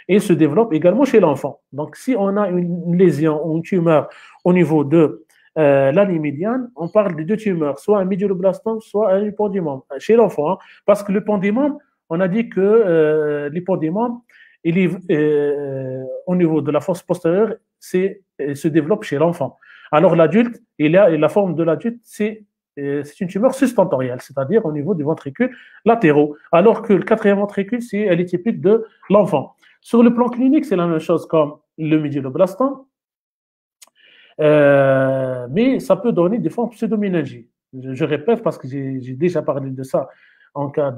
et se développe également chez l'enfant. Donc, si on a une lésion ou une tumeur au niveau de la ligne médiane, on parle de deux tumeurs, soit un méduloblastome, soit un épendymome chez l'enfant. Parce que l'épendymome, on a dit que l'épendymome, il est au niveau de la fosse postérieure, se développe chez l'enfant. Alors l'adulte, la forme de l'adulte, c'est une tumeur sus-tentorielle, c'est-à-dire au niveau des ventricules latéraux. Alors que le quatrième ventricule, elle est typique de l'enfant. Sur le plan clinique, c'est la même chose comme le méduloblastome, mais ça peut donner des formes pseudoméningiques. Je répète parce que j'ai déjà parlé de ça. En cas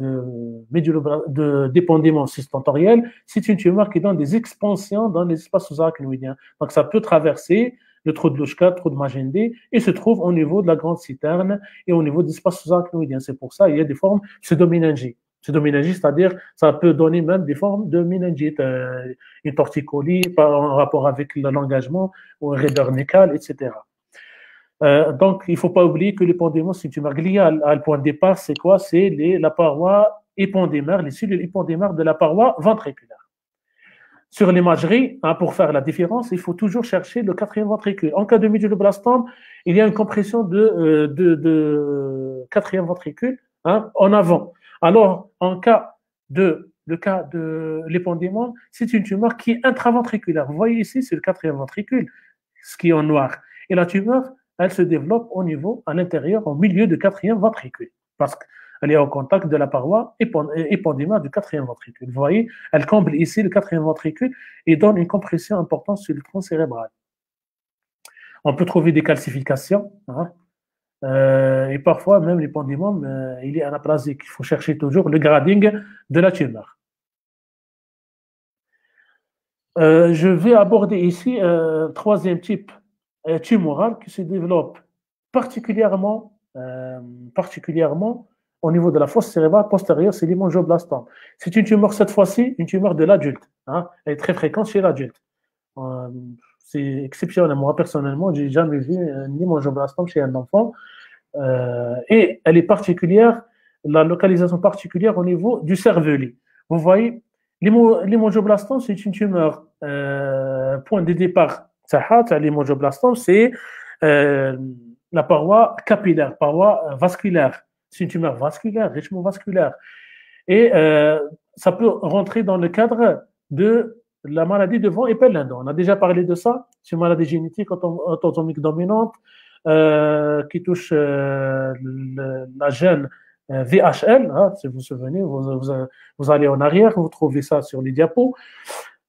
d'épendymome sus-tentoriel, c'est une tumeur qui donne des expansions dans les espaces sous-arachnoïdiens. Donc, ça peut traverser le trou de Louchka, le trou de Magendé, et se trouve au niveau de la grande citerne et au niveau des espaces sous-arachnoïdiens. C'est pour ça qu'il y a des formes pseudoméningiques. Pseudoméningie, c'est-à-dire, ça peut donner même des formes de méningite, une torticolis en rapport avec l'engagement ou un raideur nécale, etc. Donc, il ne faut pas oublier que l'épendymome, c'est une tumeur gliale. Le point de départ, c'est quoi? C'est la paroi épendymère, les cellules épendymères de la paroi ventriculaire. sur l'imagerie, hein, pour faire la différence, il faut toujours chercher le quatrième ventricule. En cas de méduloblastome, il y a une compression de quatrième ventricule, hein, en avant. Alors, en cas le cas de l'épendymome, c'est une tumeur qui est intraventriculaire. Vous voyez ici, c'est le quatrième ventricule, ce qui est en noir. Et la tumeur, elle se développe au niveau, à l'intérieur, au milieu du quatrième ventricule, parce qu'elle est au contact de la paroi épendymale du quatrième ventricule. Vous voyez, elle comble ici le quatrième ventricule et donne une compression importante sur le tronc cérébral. On peut trouver des calcifications, hein, et parfois même l'épendymome, il est anaplasique. Il faut chercher toujours le grading de la tumeur. Je vais aborder ici un troisième type tumoral qui se développe particulièrement au niveau de la fosse cérébrale postérieure, c'est l'hémangioblastome. C'est une tumeur, cette fois-ci, une tumeur de l'adulte, hein. Elle est très fréquente chez l'adulte. C'est exceptionnel. Moi, personnellement, je n'ai jamais vu un hémangioblastome chez un enfant. Et elle est particulière, la localisation particulière au niveau du cervelet. Vous voyez, l'hémangioblastome, c'est une tumeur. Point de départ, l'hémangioblastome, c'est la paroi capillaire, paroi vasculaire. C'est une tumeur vasculaire, richement vasculaire. Et ça peut rentrer dans le cadre de la maladie de Von Hippel-Lindau. On a déjà parlé de ça. C'est une maladie génétique autosomique dominante qui touche la gène VHL. Hein, si vous vous souvenez, vous allez en arrière, vous trouvez ça sur les diapos.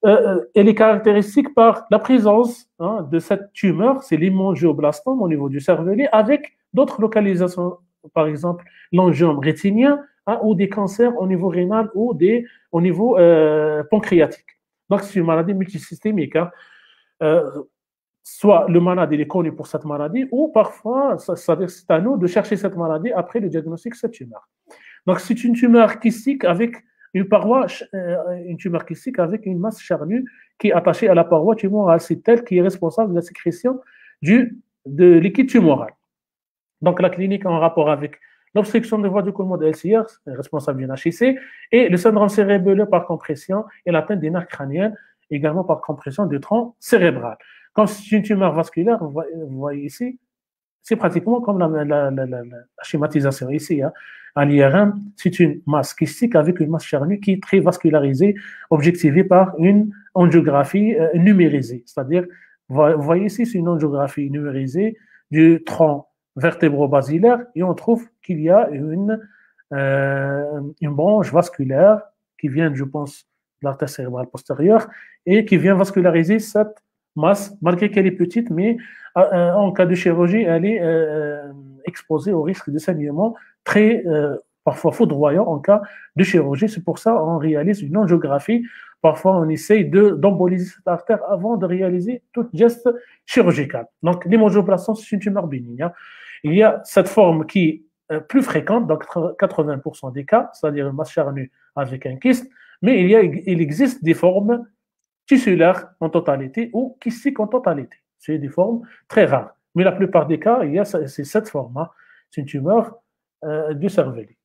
Elle est caractéristique par la présence, hein, de cette tumeur, c'est l'hémangioblastome au niveau du cervelet, avec d'autres localisations, par exemple l'angiome rétinien, hein, ou des cancers au niveau rénal ou au niveau pancréatique. Donc c'est une maladie multisystémique. Hein. Soit le malade il est connu pour cette maladie, ou parfois c'est à nous de chercher cette maladie après le diagnostic de cette tumeur. Donc c'est une tumeur kystique avec une paroi, une tumeur kystique avec une masse charnue qui est attachée à la paroi tumorale. C'est elle qui est responsable de la sécrétion de liquide tumoral. Donc la clinique en rapport avec l'obstruction de voie du côlon de LCR, responsable d'une HIC, et le syndrome cérébelleux par compression et l'atteinte des nerfs crâniens, également par compression du tronc cérébral. Comme c'est une tumeur vasculaire, vous voyez ici, c'est pratiquement comme la schématisation ici. Hein. À l'IRM, c'est une masse kystique avec une masse charnue qui est très vascularisée, objectivée par une angiographie numérisée. C'est-à-dire, vous voyez ici, c'est une angiographie numérisée du tronc vertébro-basilaire et on trouve qu'il y a une branche vasculaire qui vient, je pense, de l'artère cérébrale postérieure et qui vient vasculariser cette masse, malgré qu'elle est petite, mais en cas de chirurgie, elle est exposée au risque de saignement très, parfois foudroyant en cas de chirurgie. C'est pour ça qu'on réalise une angiographie. Parfois, on essaye d'emboliser cette artère avant de réaliser tout geste chirurgical. Donc, l'hémangioblastome, c'est une tumeur bénigne. Hein. Il y a cette forme qui est plus fréquente, dans 80% des cas, c'est-à-dire une masse charnue avec un kyste, mais il existe des formes tissulaires en totalité ou kystiques en totalité. C'est des formes très rares. Mais la plupart des cas, c'est cette forme. Hein. C'est une tumeur du cervelet.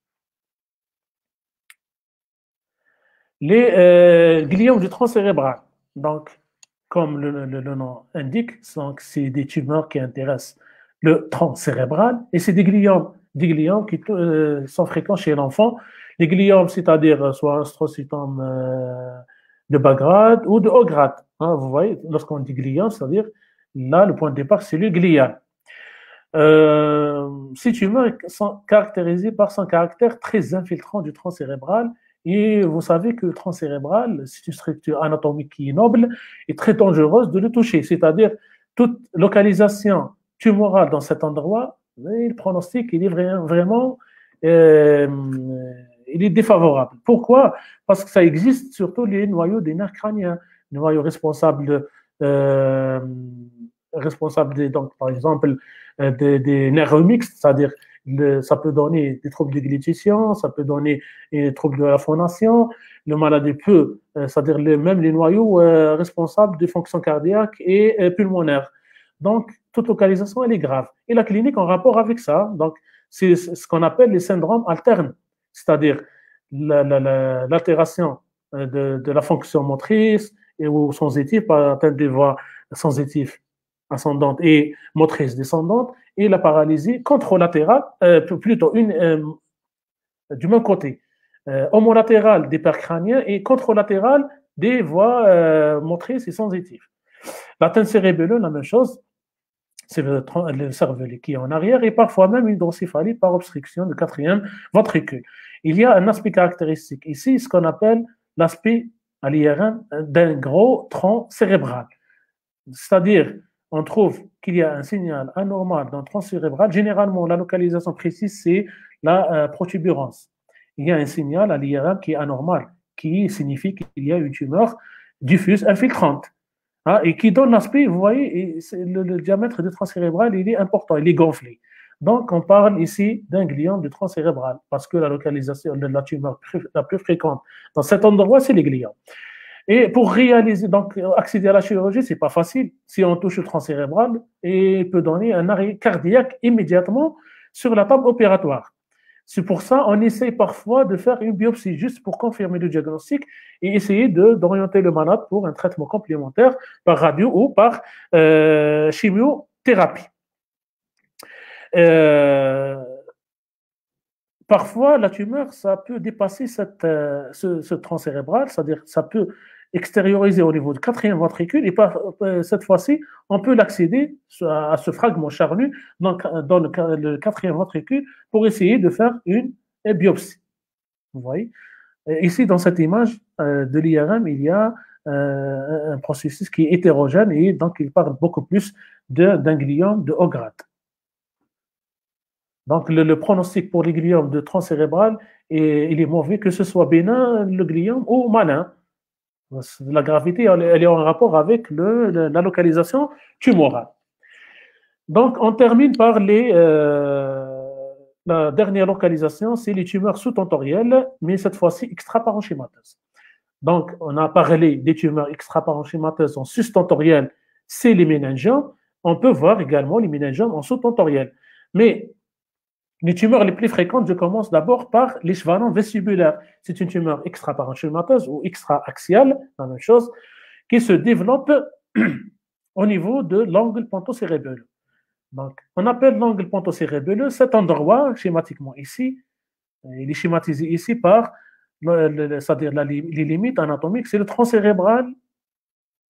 Les gliomes du tronc cérébral, donc, comme le nom indique, c'est des tumeurs qui intéressent le tronc cérébral et c'est des gliomes qui sont fréquents chez l'enfant. Les gliomes, c'est-à-dire soit astrocytome de bas grade ou de haut grade. Hein, vous voyez, lorsqu'on dit gliome, c'est-à-dire là, le point de départ, c'est le glial. Ces tumeurs sont caractérisées par son caractère très infiltrant du tronc cérébral. Et vous savez que le tronc cérébral, c'est une structure anatomique qui est noble et très dangereuse de le toucher. C'est-à-dire, toute localisation tumorale dans cet endroit, le pronostic, il est vraiment il est défavorable. Pourquoi? Parce que ça existe surtout les noyaux des nerfs crâniens, les noyaux responsables donc, par exemple, des nerfs mixtes, c'est-à-dire ça peut donner des troubles de déglutition, ça peut donner des troubles de la phonation. Le malade peut, c'est-à-dire même les noyaux responsables des fonctions cardiaques et pulmonaires. Donc, toute localisation, elle est grave. Et la clinique en rapport avec ça, donc, c'est ce qu'on appelle les syndromes alternes, c'est-à-dire l'altération de la fonction motrice, ou sensitive par atteinte des voies sensitives ascendantes et motrices descendantes, et la paralysie contralatérale, plutôt du même côté, homolatérale des percrâniens et contralatérale des voies motrices et sensitives. L'atteinte cérébelleuse, la même chose, c'est le cervelet qui est en arrière, et parfois même une hydrocéphalie par obstruction du quatrième ventricule. Il y a un aspect caractéristique ici, ce qu'on appelle l'aspect à l'IRM d'un gros tronc cérébral. C'est-à-dire, on trouve qu'il y a un signal anormal dans le tronc cérébral. Généralement, la localisation précise, c'est la protuberance. Il y a un signal à l'IRM qui est anormal, qui signifie qu'il y a une tumeur diffuse infiltrante. Hein, et qui donne l'aspect, vous voyez, le diamètre du tronc cérébral, il est important, il est gonflé. Donc, on parle ici d'un gliome du tronc cérébral, parce que la localisation de la tumeur la plus fréquente dans cet endroit, c'est les gliomes. Et pour réaliser, donc, accéder à la chirurgie, c'est pas facile. Si on touche le tronc cérébral, et peut donner un arrêt cardiaque immédiatement sur la table opératoire. C'est pour ça qu'on essaie parfois de faire une biopsie juste pour confirmer le diagnostic et essayer d'orienter le malade pour un traitement complémentaire par radio ou par chimiothérapie. Parfois, la tumeur, ça peut dépasser ce tronc cérébral, c'est-à-dire ça peut extérioriser au niveau du quatrième ventricule et cette fois-ci, on peut l'accéder à ce fragment charnu dans le quatrième ventricule pour essayer de faire une biopsie. Vous voyez? Ici, dans cette image de l'IRM, il y a un processus qui est hétérogène et donc il parle beaucoup plus d'un gliome de haut grade. Donc, le pronostic pour les gliomes de tronc cérébral, il est mauvais, que ce soit bénin, le gliome, ou malin. La gravité, elle est en rapport avec la localisation tumorale. Donc, on termine par la dernière localisation, c'est les tumeurs sous-tentorielles, mais cette fois-ci extra-parenchymateuses. Donc, on a parlé des tumeurs extra-parenchymateuses en sus-tentorielles, c'est les méningiomes. On peut voir également les méningiomes en sous-tentorielles. Mais les tumeurs les plus fréquentes, je commence d'abord par les schwannome vestibulaires. C'est une tumeur extra-parenchymateuse ou extra-axiale, la même chose, qui se développe au niveau de l'angle ponto-cérébelleux. Donc, on appelle l'angle ponto-cérébelleux cet endroit, schématiquement ici, il est schématisé ici par c'est-à-dire les limites anatomiques, c'est le tronc cérébral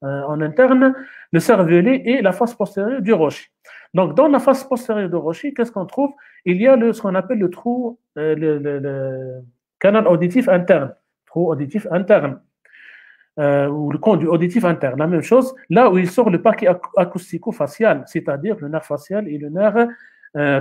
en interne, le cervelet et la face postérieure du rocher. Donc, dans la face postérieure du rocher, qu'est-ce qu'on trouve? Il y a ce qu'on appelle le trou, le canal auditif interne, trou auditif interne, ou le conduit auditif interne. La même chose, là où il sort le paquet acoustico-facial, c'est-à-dire le nerf facial et le nerf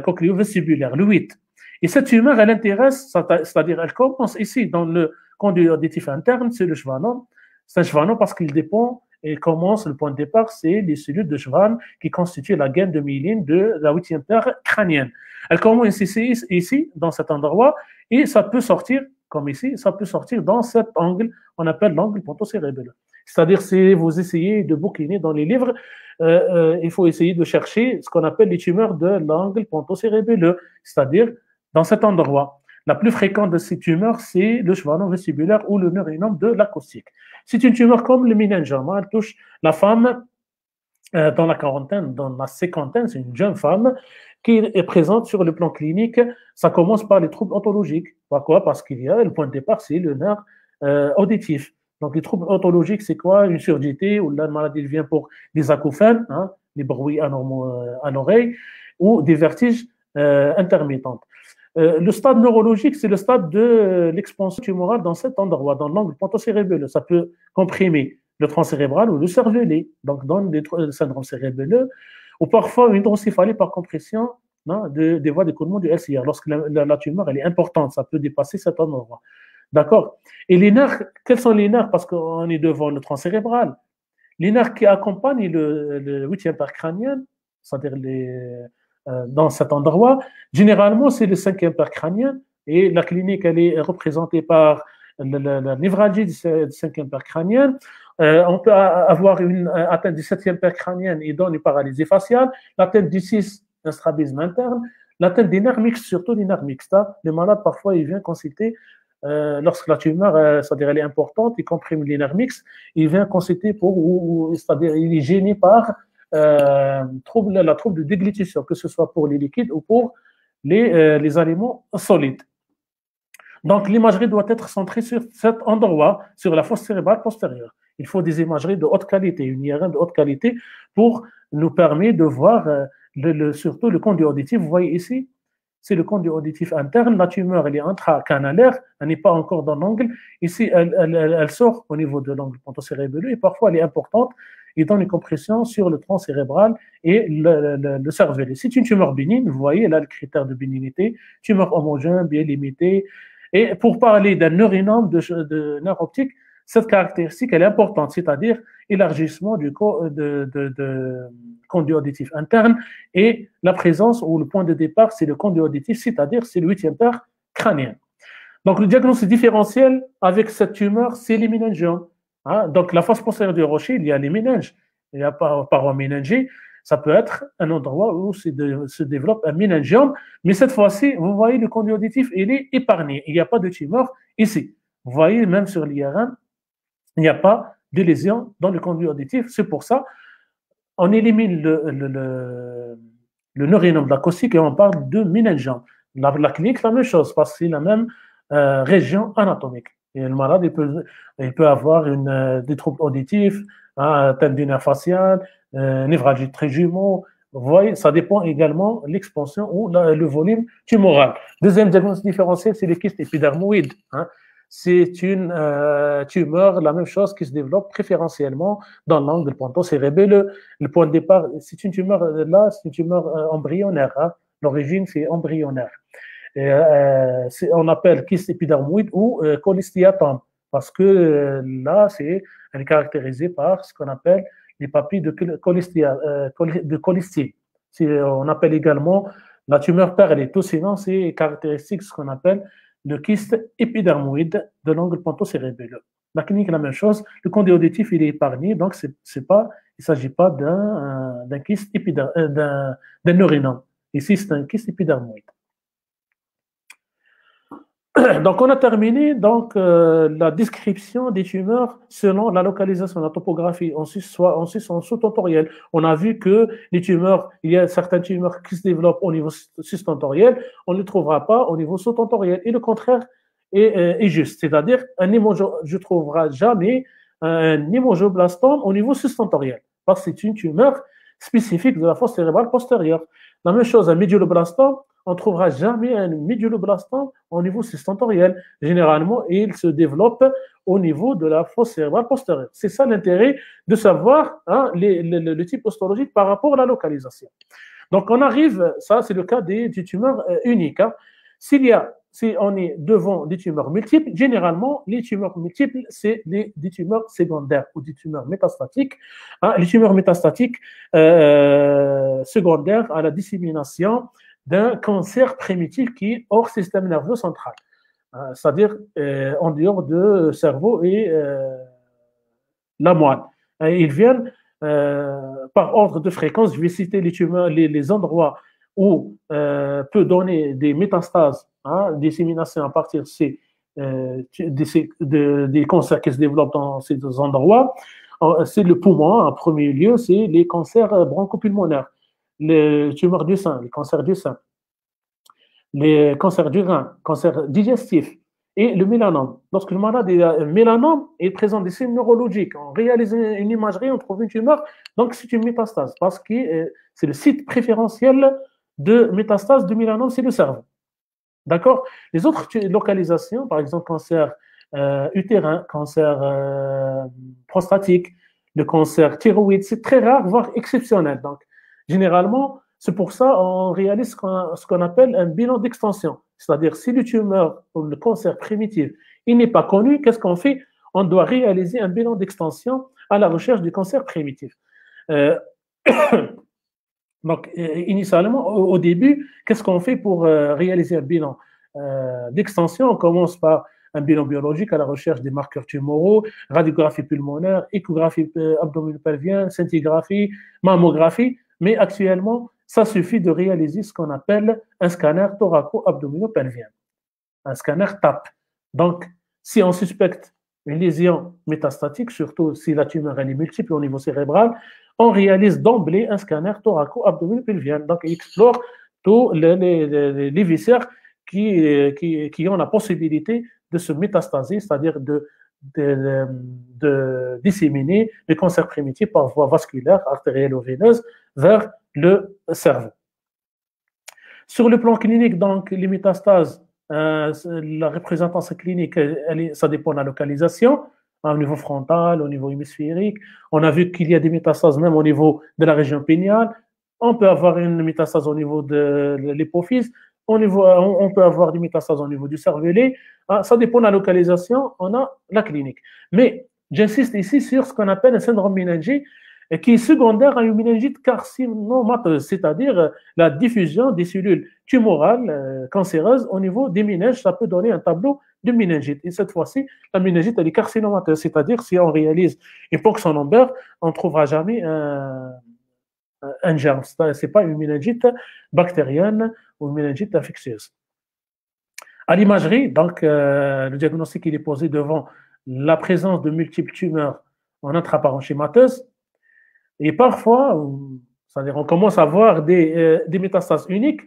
cochléo-vestibulaire, le 8. Et cette tumeur, elle intéresse, c'est-à-dire elle commence ici dans le conduit auditif interne, c'est le schwannome. C'est un schwannome parce qu'il dépend et commence, le point de départ, c'est les cellules de Schwann qui constituent la gaine de myéline de la 8e paire crânienne. Elle commence ici, dans cet endroit, et ça peut sortir, comme ici, ça peut sortir dans cet angle, on appelle l'angle ponto-cérébelleux. C'est-à-dire, si vous essayez de bouquiner dans les livres, il faut essayer de chercher ce qu'on appelle les tumeurs de l'angle ponto-cérébelleux, c'est-à-dire dans cet endroit. La plus fréquente de ces tumeurs, c'est le schwannome vestibulaire ou le neurinome de l'acoustique. C'est une tumeur comme le méningiome. Elle touche la femme dans la quarantaine, dans la cinquantaine, c'est une jeune femme qui est présente sur le plan clinique. Ça commence par les troubles ontologiques. Pourquoi? Parce qu'il y a, le point de départ, c'est le nerf auditif. Donc, les troubles ontologiques, c'est quoi? Une surdité ou la maladie vient pour des acouphènes, hein, des bruits anormaux à l'oreille, ou des vertiges intermittents. Le stade neurologique, c'est le stade de l'expansion tumorale dans cet endroit, dans l'angle ponto-cérébelleux. Ça peut comprimer le tronc cérébral ou le cervelet, donc dans le syndrome cérébelleux, ou parfois une hydrocéphalie par compression des voies d'écoulement du LCR. Lorsque la tumeur elle est importante, ça peut dépasser cet endroit. D'accord? Et les nerfs, quels sont les nerfs? Parce qu'on est devant le tronc cérébral. Les nerfs qui accompagnent le 8e paire crânienne, c'est-à-dire dans cet endroit, généralement, c'est le 5e paire crânien et la clinique, elle est représentée par la névralgie du 5e paire crânien. On peut avoir une atteinte du 7e paire crânienne et donne une paralysie faciale, l'atteinte du 6, un strabisme interne, l'atteinte des nerfs mixtes, surtout des nerfs mixtes. Les malades, parfois, ils viennent consulter lorsque la tumeur, c'est-à-dire elle est importante, il comprime l'inner mix, il vient consulter c'est-à-dire il est gêné par la trouble de déglutition, que ce soit pour les liquides ou pour les aliments solides. Donc, l'imagerie doit être centrée sur cet endroit, sur la fosse cérébrale postérieure. Il faut des imageries de haute qualité, une IRM de haute qualité pour nous permettre de voir surtout le conduit auditif. Vous voyez ici, c'est le conduit auditif interne. La tumeur, elle est intracanalaire, elle n'est pas encore dans l'angle. Ici, elle sort au niveau de l'angle pontocérébelleux et parfois elle est importante. Il donne une compression sur le tronc cérébral et le cervelet. C'est une tumeur bénigne, vous voyez là le critère de bénignité, tumeur homogène, bien limitée. Et pour parler d'un neurinome de nerf optique, cette caractéristique elle est importante, c'est-à-dire élargissement du conduit auditif interne et la présence ou le point de départ, c'est le conduit auditif, c'est-à-dire c'est le 8e paire crânien. Donc le diagnostic différentiel avec cette tumeur, c'est les méningiomes. Hein? Donc la face postérieure du rocher, il y a les méninges, il y a paroi méningée. Ça peut être un endroit où se développe un méningiome, mais cette fois-ci, vous voyez, le conduit auditif, il est épargné. Il n'y a pas de tumeur ici. Vous voyez, même sur l'IRM, il n'y a pas de lésion dans le conduit auditif. C'est pour ça on élimine le neurinome de la acoustique et on parle de méningiome. La clinique, la même chose, parce que c'est la même région anatomique. Et le malade, il peut avoir des troubles auditifs, atteinte du nerf facial, névralgie de trijumeau. Vous voyez, ça dépend également de l'expansion ou le volume tumoral. Deuxième diagnostic différentiel, c'est les kystes épidermoïdes. C'est une tumeur, la même chose, qui se développe préférentiellement dans l'angle pontocérébelleux. Le point de départ, c'est une tumeur, là, c'est une tumeur embryonnaire. L'origine, c'est embryonnaire. Et, on appelle kyste épidermoïde ou cholestiatome, parce que là, elle est caractérisée par ce qu'on appelle les papilles de Colistier. On appelle également la tumeur perlée. Sinon, c'est caractéristique de ce qu'on appelle le kyste épidermoïde de l'angle pontocérébelleux. La clinique est la même chose. Le conduit auditif, il est épargné, donc il ne s'agit pas d'un kyste d'un neurinome. Ici, c'est un kyste épidermoïde. Donc, on a terminé la description des tumeurs selon la localisation, la topographie, en sous-tentoriel. On a vu que les tumeurs, il y a certaines tumeurs qui se développent au niveau sus-tentoriel, on ne les trouvera pas au niveau sous-tentoriel. Et le contraire est juste, c'est-à-dire je ne trouverai jamais un hémangioblastome au niveau sus-tentoriel, parce que c'est une tumeur spécifique de la fosse cérébrale postérieure. La même chose, un méduloblastome, on ne trouvera jamais un méduloblastome au niveau sus-tentoriel. Généralement, il se développe au niveau de la fosse cérébrale postérieure. C'est ça l'intérêt de savoir le type histologique par rapport à la localisation. Donc, on arrive, ça c'est le cas des tumeurs uniques. Si on est devant des tumeurs multiples, généralement, les tumeurs multiples, c'est des tumeurs secondaires ou des tumeurs métastatiques. Les tumeurs métastatiques secondaires à la dissémination d'un cancer primitif qui est hors système nerveux central, c'est-à-dire en dehors de cerveau et la moelle. Ils viennent par ordre de fréquence. Je vais citer les tumeurs, les endroits où peut donner des métastases, dissémination à partir des cancers qui se développent dans ces deux endroits. C'est le poumon, en premier lieu, c'est les cancers bronchopulmonaires, les tumeurs du sein, les cancers du sein, les cancers du rein, cancers digestifs et le mélanome. Lorsque le malade a un mélanome, il présente des signes neurologiques. On réalise une imagerie, on trouve une tumeur, donc c'est une métastase, parce que c'est le site préférentiel de métastase du mélanome, c'est le cerveau. D'accord? Les autres localisations, par exemple cancer utérin, cancer prostatique, le cancer thyroïde, c'est très rare, voire exceptionnel. Donc, généralement, c'est pour ça qu'on réalise ce qu'on appelle un bilan d'extension. C'est-à-dire, si le tumeur ou le cancer primitif, il n'est pas connu, qu'est-ce qu'on fait? On doit réaliser un bilan d'extension à la recherche du cancer primitif. Donc, initialement, au début, qu'est-ce qu'on fait pour réaliser un bilan d'extension? On commence par un bilan biologique à la recherche des marqueurs tumoraux, radiographie pulmonaire, échographie abdominopelvienne, scintigraphie, mammographie, mais actuellement, ça suffit de réaliser ce qu'on appelle un scanner thoraco-abdominopelvien, un scanner TAP. Donc, si on suspecte une lésion métastatique, surtout si la tumeur est multiple au niveau cérébral, on réalise d'emblée un scanner thoraco-abdominopelvien. Donc, il explore tous les viscères qui ont la possibilité de se métastaser, c'est-à-dire de disséminer les cancers primitifs par voie vasculaire, artérielle ou veineuse vers le cerveau. Sur le plan clinique, donc, les métastases, la représentance clinique, ça dépend de la localisation, au niveau frontal, au niveau hémisphérique. On a vu qu'il y a des métastases même au niveau de la région péniale. On peut avoir une métastase au niveau de l'hypophyse. On peut avoir des métastases au niveau du cervelet. Ça dépend de la localisation, on a la clinique. Mais j'insiste ici sur ce qu'on appelle un syndrome méningé, qui est secondaire à une méningite carcinomateuse, c'est-à-dire la diffusion des cellules tumorales cancéreuses au niveau des méninges. Ça peut donner un tableau de méningite. Et cette fois-ci, la méningite, elle est carcinomateuse, c'est-à-dire si on réalise une pox en lombaire, on ne trouvera jamais un germe. Ce n'est pas une méningite bactérienne ou une méningite infectieuse. À l'imagerie, donc, le diagnostic il est posé devant la présence de multiples tumeurs en intraparenchymateuses. Et parfois, c'est-à-dire on commence à voir des métastases uniques.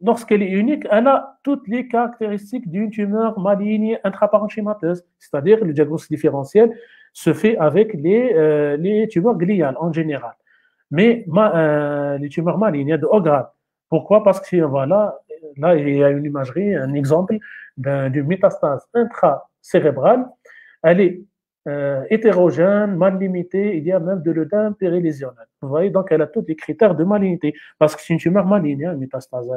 Lorsqu'elle est unique, elle a toutes les caractéristiques d'une tumeur maligne intraparenchymateuse, c'est-à-dire le diagnostic différentiel se fait avec les tumeurs gliales en général. Mais les tumeurs malignes de haut grade. Pourquoi? Parce que voilà, là, il y a une imagerie, un exemple d'une métastase intracérébrale. Elle est hétérogène, mal limitée, il y a même de l'œdème périlésionnel. Vous voyez, donc elle a tous les critères de malignité, parce que c'est une tumeur maligne, une métastase.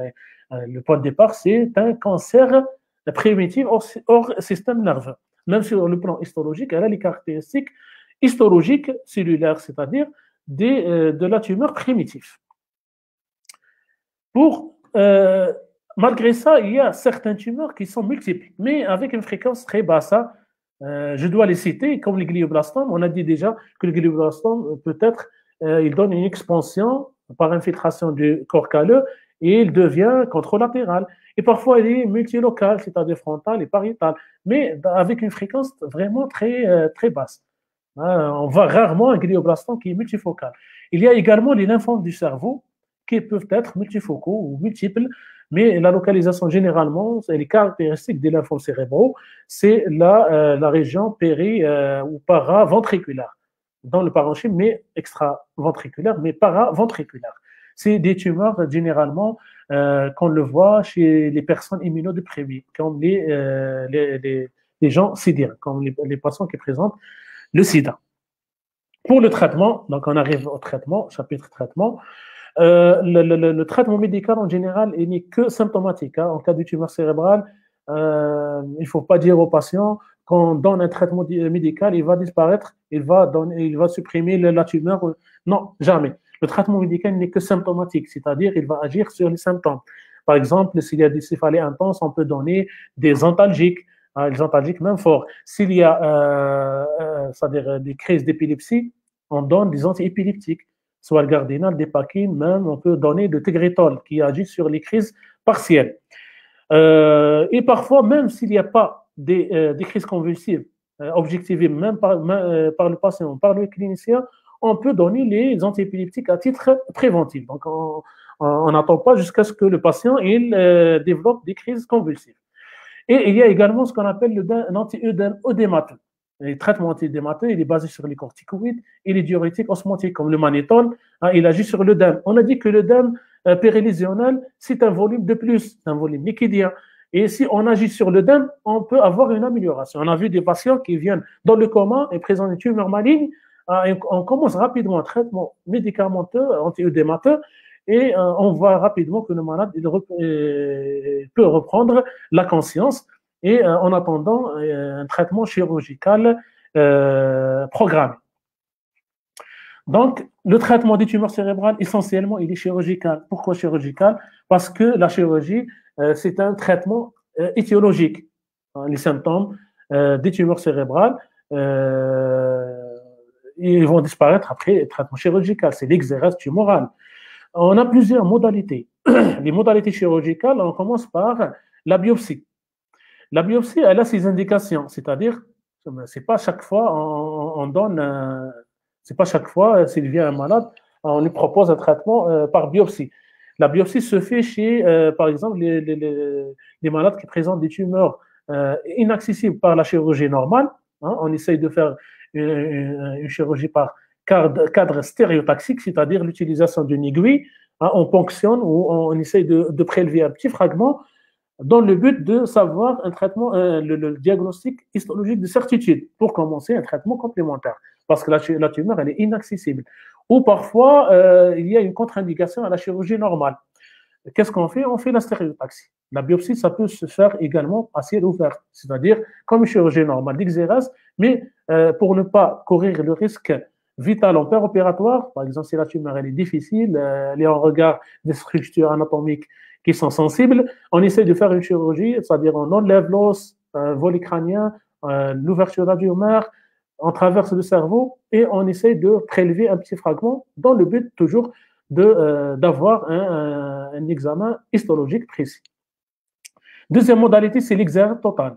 Le point de départ, c'est un cancer primitif hors système nerveux. Même sur le plan histologique, elle a les caractéristiques histologiques cellulaires, c'est-à-dire de la tumeur primitive. Malgré ça, il y a certaines tumeurs qui sont multiples, mais avec une fréquence très basse. Je dois les citer, comme les glioblastomes. On a dit déjà que le glioblastome, peut-être, il donne une expansion par infiltration du corps calleux et il devient contralatéral. Et parfois, il est multilocal, c'est-à-dire frontal et pariétal, mais avec une fréquence vraiment très basse. On voit rarement un glioblastome qui est multifocal. Il y a également les lymphomes du cerveau qui peuvent être multifocaux ou multiples, mais la localisation généralement, les caractéristiques des lymphomes cérébraux, c'est la région péri- ou paraventriculaire, dans le parenchyme, mais extraventriculaire, mais paraventriculaire. C'est des tumeurs généralement qu'on le voit chez les personnes immunodéprimées, comme les gens sidiens, comme les patients qui présentent le sida. Pour le traitement, donc on arrive au traitement, chapitre traitement. Le traitement médical en général il n'est que symptomatique. En cas de tumeur cérébrale, il ne faut pas dire au patient qu'on donne un traitement médical, il va disparaître, il va supprimer la tumeur. Non, jamais. Le traitement médical n'est que symptomatique, c'est-à-dire il va agir sur les symptômes. Par exemple, s'il y a des céphalées intenses, on peut donner des antalgiques, les antalgiques même forts. S'il y a c'est-à-dire des crises d'épilepsie, on donne des antiépileptiques, soit le Gardinal, des Paquines, même on peut donner de Tegretol qui agit sur les crises partielles. Et parfois, même s'il n'y a pas des crises convulsives objectivées, même par le patient, par le clinicien, on peut donner les antiépileptiques à titre préventif. Donc, on n'attend pas jusqu'à ce que le patient développe des crises convulsives. Et il y a également ce qu'on appelle un anti-œdémateux. Le traitement anti-œdémateux, il est basé sur les corticoïdes et les diurétiques osmotiques, comme le magnétol, il agit sur l'œdème. On a dit que l'œdème périlésionnel, c'est un volume de plus, un volume liquidien. Et si on agit sur l'œdème, on peut avoir une amélioration. On a vu des patients qui viennent dans le coma et présentent une tumeur maligne. On commence rapidement un traitement médicamenteux anti-œdémateux et on voit rapidement que le malade peut reprendre la conscience et en attendant un traitement chirurgical programmé. Donc, le traitement des tumeurs cérébrales, essentiellement, il est chirurgical. Pourquoi chirurgical? Parce que la chirurgie, c'est un traitement étiologique. Les symptômes des tumeurs cérébrales, ils vont disparaître après le traitement chirurgical. C'est l'exérèse tumorale. On a plusieurs modalités. Les modalités chirurgicales, on commence par la biopsie. La biopsie, elle a ses indications, c'est-à-dire, c'est pas chaque fois on donne, c'est pas chaque fois s'il vient un malade, on lui propose un traitement par biopsie. La biopsie se fait chez, par exemple, les malades qui présentent des tumeurs inaccessibles par la chirurgie normale. Hein, on essaye de faire une chirurgie par cadre stéréotaxique, c'est-à-dire l'utilisation d'une aiguille. Hein, on ponctionne ou on essaye de prélever un petit fragment dans le but de savoir un traitement, le diagnostic histologique de certitude pour commencer un traitement complémentaire. Parce que la tumeur, elle est inaccessible. Ou parfois, il y a une contre-indication à la chirurgie normale. Qu'est-ce qu'on fait? On fait la stéréotaxie. La biopsie, ça peut se faire également à ciel ouvert, c'est-à-dire comme une chirurgie normale d'exérèse, mais pour ne pas courir le risque vital en opératoire, par exemple si la tumeur elle est difficile, elle est en regard des structures anatomiques qui sont sensibles, on essaie de faire une chirurgie, c'est-à-dire on enlève l'os, volet crânien, l'ouverture radiomère, on traverse le cerveau et on essaie de prélever un petit fragment dans le but toujours d'avoir un examen histologique précis. Deuxième modalité, c'est l'examen total.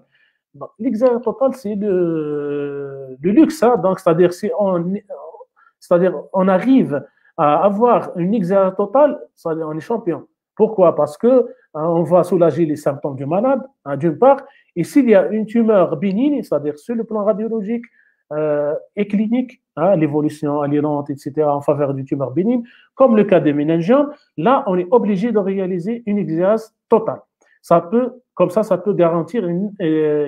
L'examen total, c'est le luxe, hein, donc c'est-à-dire si on arrive à avoir une examen total, on est champion. Pourquoi? Parce que on va soulager les symptômes du malade, hein, d'une part, et s'il y a une tumeur bénigne, c'est-à-dire sur le plan radiologique et clinique, hein, l'évolution aliénante, etc., en faveur d'une tumeur bénigne, comme le cas des méningiome, là, on est obligé de réaliser une exégèse totale. Comme ça peut garantir une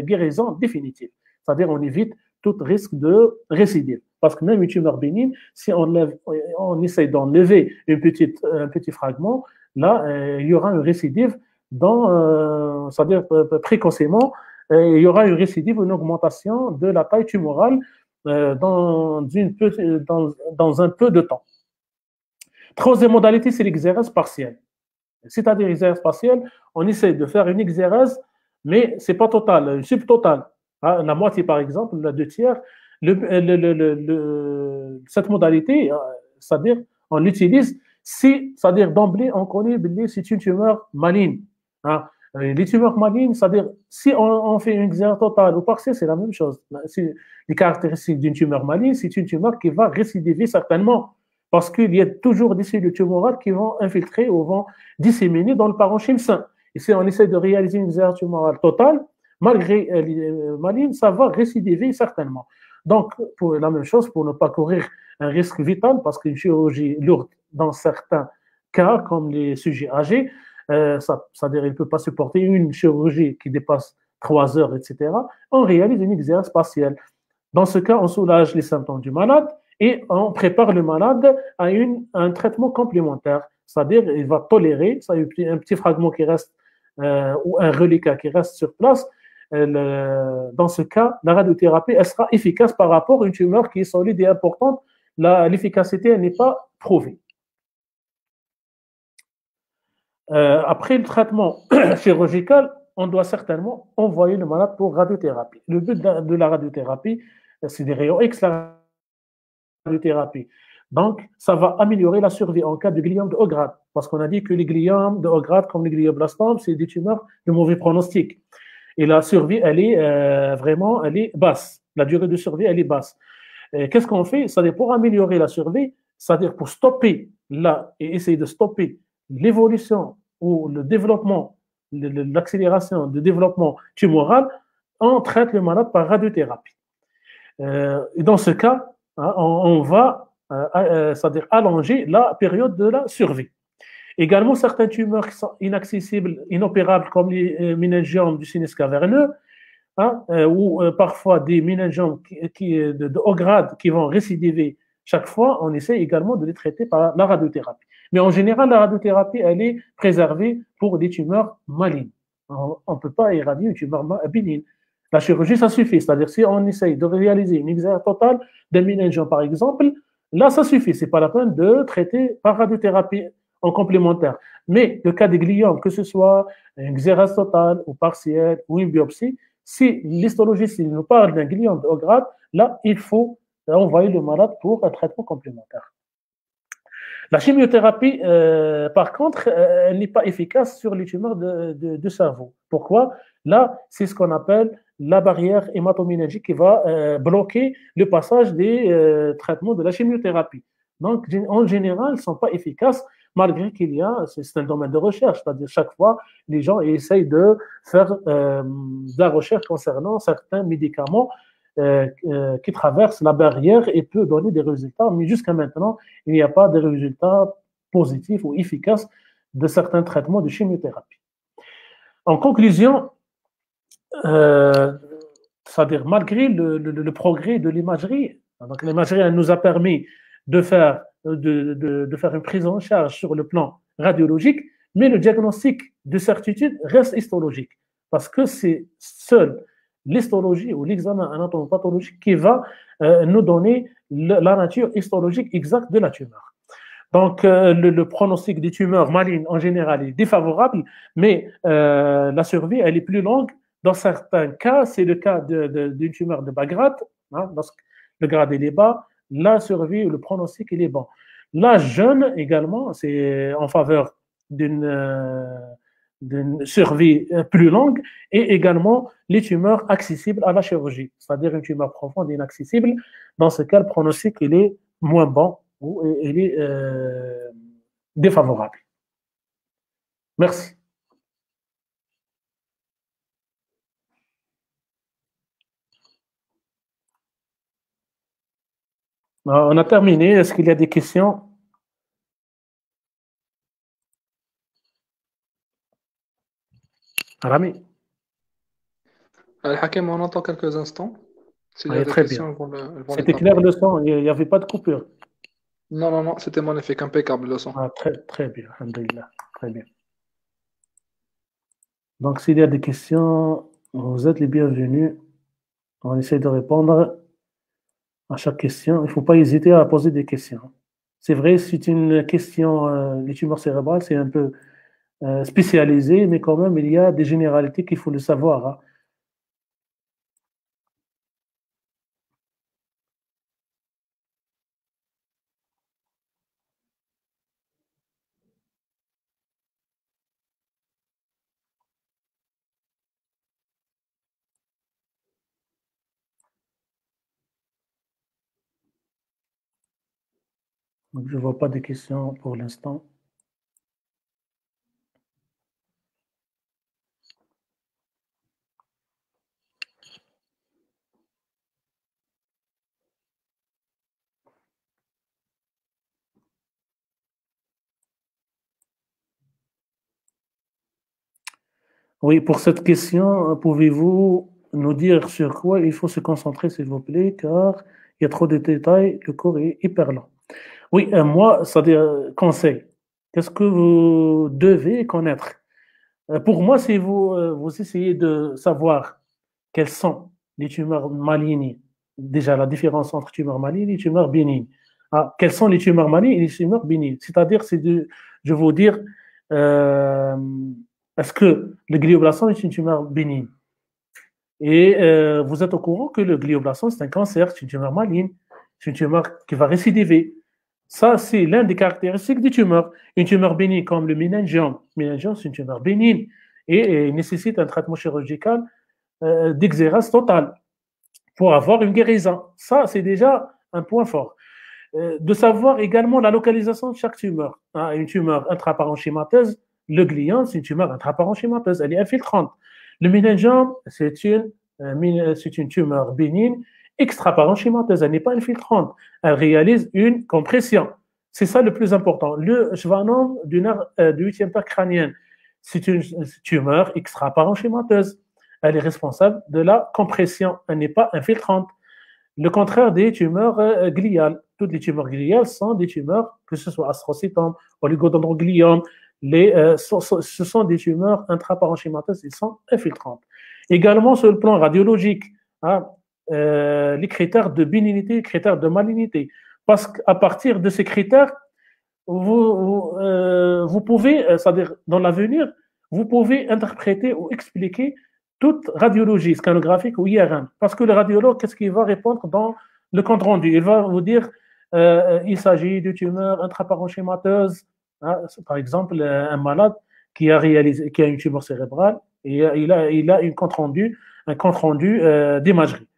guérison définitive. C'est-à-dire, on évite tout risque de récidive. Parce que même une tumeur bénigne, si on essaye d'enlever un petit fragment, là, il y aura une récidive c'est-à-dire précocement, il y aura une récidive, une augmentation de la taille tumorale dans un peu de temps. Troisième modalité, c'est l'exérèse partielle. C'est-à-dire l'exérèse partielle, on essaie de faire une exérèse, mais ce n'est pas total, une subtotale. Hein, la moitié, par exemple, la 2/3. Cette modalité, c'est-à-dire on l'utilise si, c'est-à-dire d'emblée, on connaît que c'est une tumeur maligne. Hein. Les tumeurs malignes, c'est-à-dire si on fait une exérèse totale ou partielle, c'est la même chose. Les caractéristiques d'une tumeur maligne, c'est une tumeur qui va récidiver certainement, parce qu'il y a toujours des cellules tumorales qui vont infiltrer ou vont disséminer dans le parenchyme sain. Et si on essaie de réaliser une exérèse tumorale totale, malgré maligne, ça va récidiver certainement. Donc, pour la même chose, pour ne pas courir un risque vital, parce qu'une chirurgie lourde, dans certains cas, comme les sujets âgés, c'est-à-dire qu'il ne peut pas supporter une chirurgie qui dépasse 3 heures, etc., on réalise une exérèse partielle. Dans ce cas, on soulage les symptômes du malade et on prépare le malade à un traitement complémentaire. C'est-à-dire qu'il va tolérer, ça, un petit fragment qui reste ou un reliquat qui reste sur place. Dans ce cas, la radiothérapie, elle sera efficace par rapport à une tumeur qui est solide et importante. L'efficacité n'est pas prouvée. Après le traitement chirurgical, on doit certainement envoyer le malade pour radiothérapie. Le but de la radiothérapie, c'est des rayons X, la radiothérapie. Donc, ça va améliorer la survie en cas de gliome de haut grade. Parce qu'on a dit que les gliomes de haut grade, comme les glioblastomes, c'est des tumeurs de mauvais pronostic. Et la survie, elle est basse. La durée de survie, elle est basse. Qu'est-ce qu'on fait? C'est-à-dire pour améliorer la survie, c'est-à-dire pour stopper et essayer de stopper l'évolution ou le développement, l'accélération du développement tumoral, on traite le malade par radiothérapie. Et dans ce cas, hein, on va c'est-à-dire allonger la période de la survie. Également, certaines tumeurs qui sont inaccessibles, inopérables, comme les méningiomes du sinus caverneux, hein, ou parfois des méningiomes de haut grade qui vont récidiver chaque fois, on essaie également de les traiter par la radiothérapie. Mais en général, la radiothérapie, elle est préservée pour des tumeurs malignes. On ne peut pas éradiquer une tumeur bénigne. La chirurgie, ça suffit. C'est-à-dire, si on essaye de réaliser une examen totale d'un méningiome, par exemple, là, ça suffit. Ce n'est pas la peine de traiter par radiothérapie en complémentaire. Mais le cas des gliomes, que ce soit une exérèse totale ou partielle ou une biopsie, si l'histologiste nous parle d'un gliome de haut grade, là, il faut envoyer le malade pour un traitement complémentaire. La chimiothérapie, par contre, elle n'est pas efficace sur les tumeurs de cerveau. Pourquoi? Là, c'est ce qu'on appelle la barrière hématoméningique qui va bloquer le passage des traitements de la chimiothérapie. Donc, en général, ils ne sont pas efficaces, malgré qu'il y a, c'est un domaine de recherche, c'est-à-dire chaque fois, les gens essayent de faire de la recherche concernant certains médicaments qui traversent la barrière et peut donner des résultats, mais jusqu'à maintenant, il n'y a pas de résultats positifs ou efficaces de certains traitements de chimiothérapie. En conclusion, c'est-à-dire malgré le progrès de l'imagerie, donc l'imagerie elle nous a permis de faire une prise en charge sur le plan radiologique, mais le diagnostic de certitude reste histologique, parce que c'est seul l'histologie ou l'examen anatomopathologique qui va nous donner la nature histologique exacte de la tumeur. Donc, le pronostic des tumeurs malignes en général est défavorable, mais la survie, elle est plus longue. Dans certains cas, c'est le cas d'une tumeur de bas grade, hein, lorsque le grade est bas, la survie ou le pronostic il est bon. L'âge jeune également, c'est en faveur d'une survie plus longue, et également les tumeurs accessibles à la chirurgie, c'est-à-dire une tumeur profonde et inaccessible. Dans ce cas, le pronostic il est moins bon ou il est défavorable. Merci. On a terminé. Est-ce qu'il y a des questions? Rami. Al-Hakim, on entend quelques instants. S'il y a Oui, des très questions, bien. elles vont les C'était clair taper. le son, il n'y avait pas de coupure. Non, non, non, c'était magnifique, impeccable le son. Ah, très, très bien, alhamdoulilah. Très bien. Donc, s'il y a des questions, vous êtes les bienvenus. On essaie de répondre à chaque question. Il ne faut pas hésiter à poser des questions. C'est vrai, c'est une question, les tumeurs cérébrales, c'est un peu spécialisé, mais quand même, il y a des généralités qu'il faut le savoir. Hein. Donc, je ne vois pas de questions pour l'instant. Oui, pour cette question, pouvez-vous nous dire sur quoi il faut se concentrer, s'il vous plaît, car il y a trop de détails, le cours est hyper lent. Oui, moi, c'est-à-dire conseil. Qu'est-ce que vous devez connaître? Pour moi, si vous essayez de savoir quelles sont les tumeurs malignes, déjà la différence entre tumeurs malignes et tumeurs bénignes. Ah, quelles sont les tumeurs malignes et les tumeurs bénignes? C'est-à-dire, je vais vous dire, euh, est-ce que le glioblastome est une tumeur bénigne? Et vous êtes au courant que le glioblastome, c'est un cancer, c'est une tumeur maligne, c'est une tumeur qui va récidiver. Ça, c'est l'une des caractéristiques des tumeurs. Une tumeur bénigne comme le méningiome. Le méningiome, c'est une tumeur bénigne et nécessite un traitement chirurgical d'exérèse totale pour avoir une guérison. Ça, c'est déjà un point fort. De savoir également la localisation de chaque tumeur. Hein, une tumeur intraparenchymateuse, le gliome, c'est une tumeur intraparenchymateuse, elle est infiltrante. Le méningiome, c'est une tumeur bénigne extraparenchymateuse, elle n'est pas infiltrante, elle réalise une compression. C'est ça le plus important. Le schwannome du 8e paire crânien, c'est une tumeur extraparenchymateuse. Elle est responsable de la compression, elle n'est pas infiltrante. Le contraire des tumeurs gliales. Toutes les tumeurs gliales sont des tumeurs, que ce soit astrocytome, oligodendrogliome, ce sont des tumeurs intraparenchymateuses, ils sont infiltrantes. Également sur le plan radiologique, hein, les critères de bénignité, les critères de malignité. Parce qu'à partir de ces critères, vous pouvez, c'est-à-dire dans l'avenir, vous pouvez interpréter ou expliquer toute radiologie scanographique ou IRM. Parce que le radiologue, qu'est-ce qu'il va répondre dans le compte rendu? Il va vous dire il s'agit de tumeurs intraparenchymateuses. Hein, par exemple, un malade qui a une tumeur cérébrale, il a un compte rendu d'imagerie.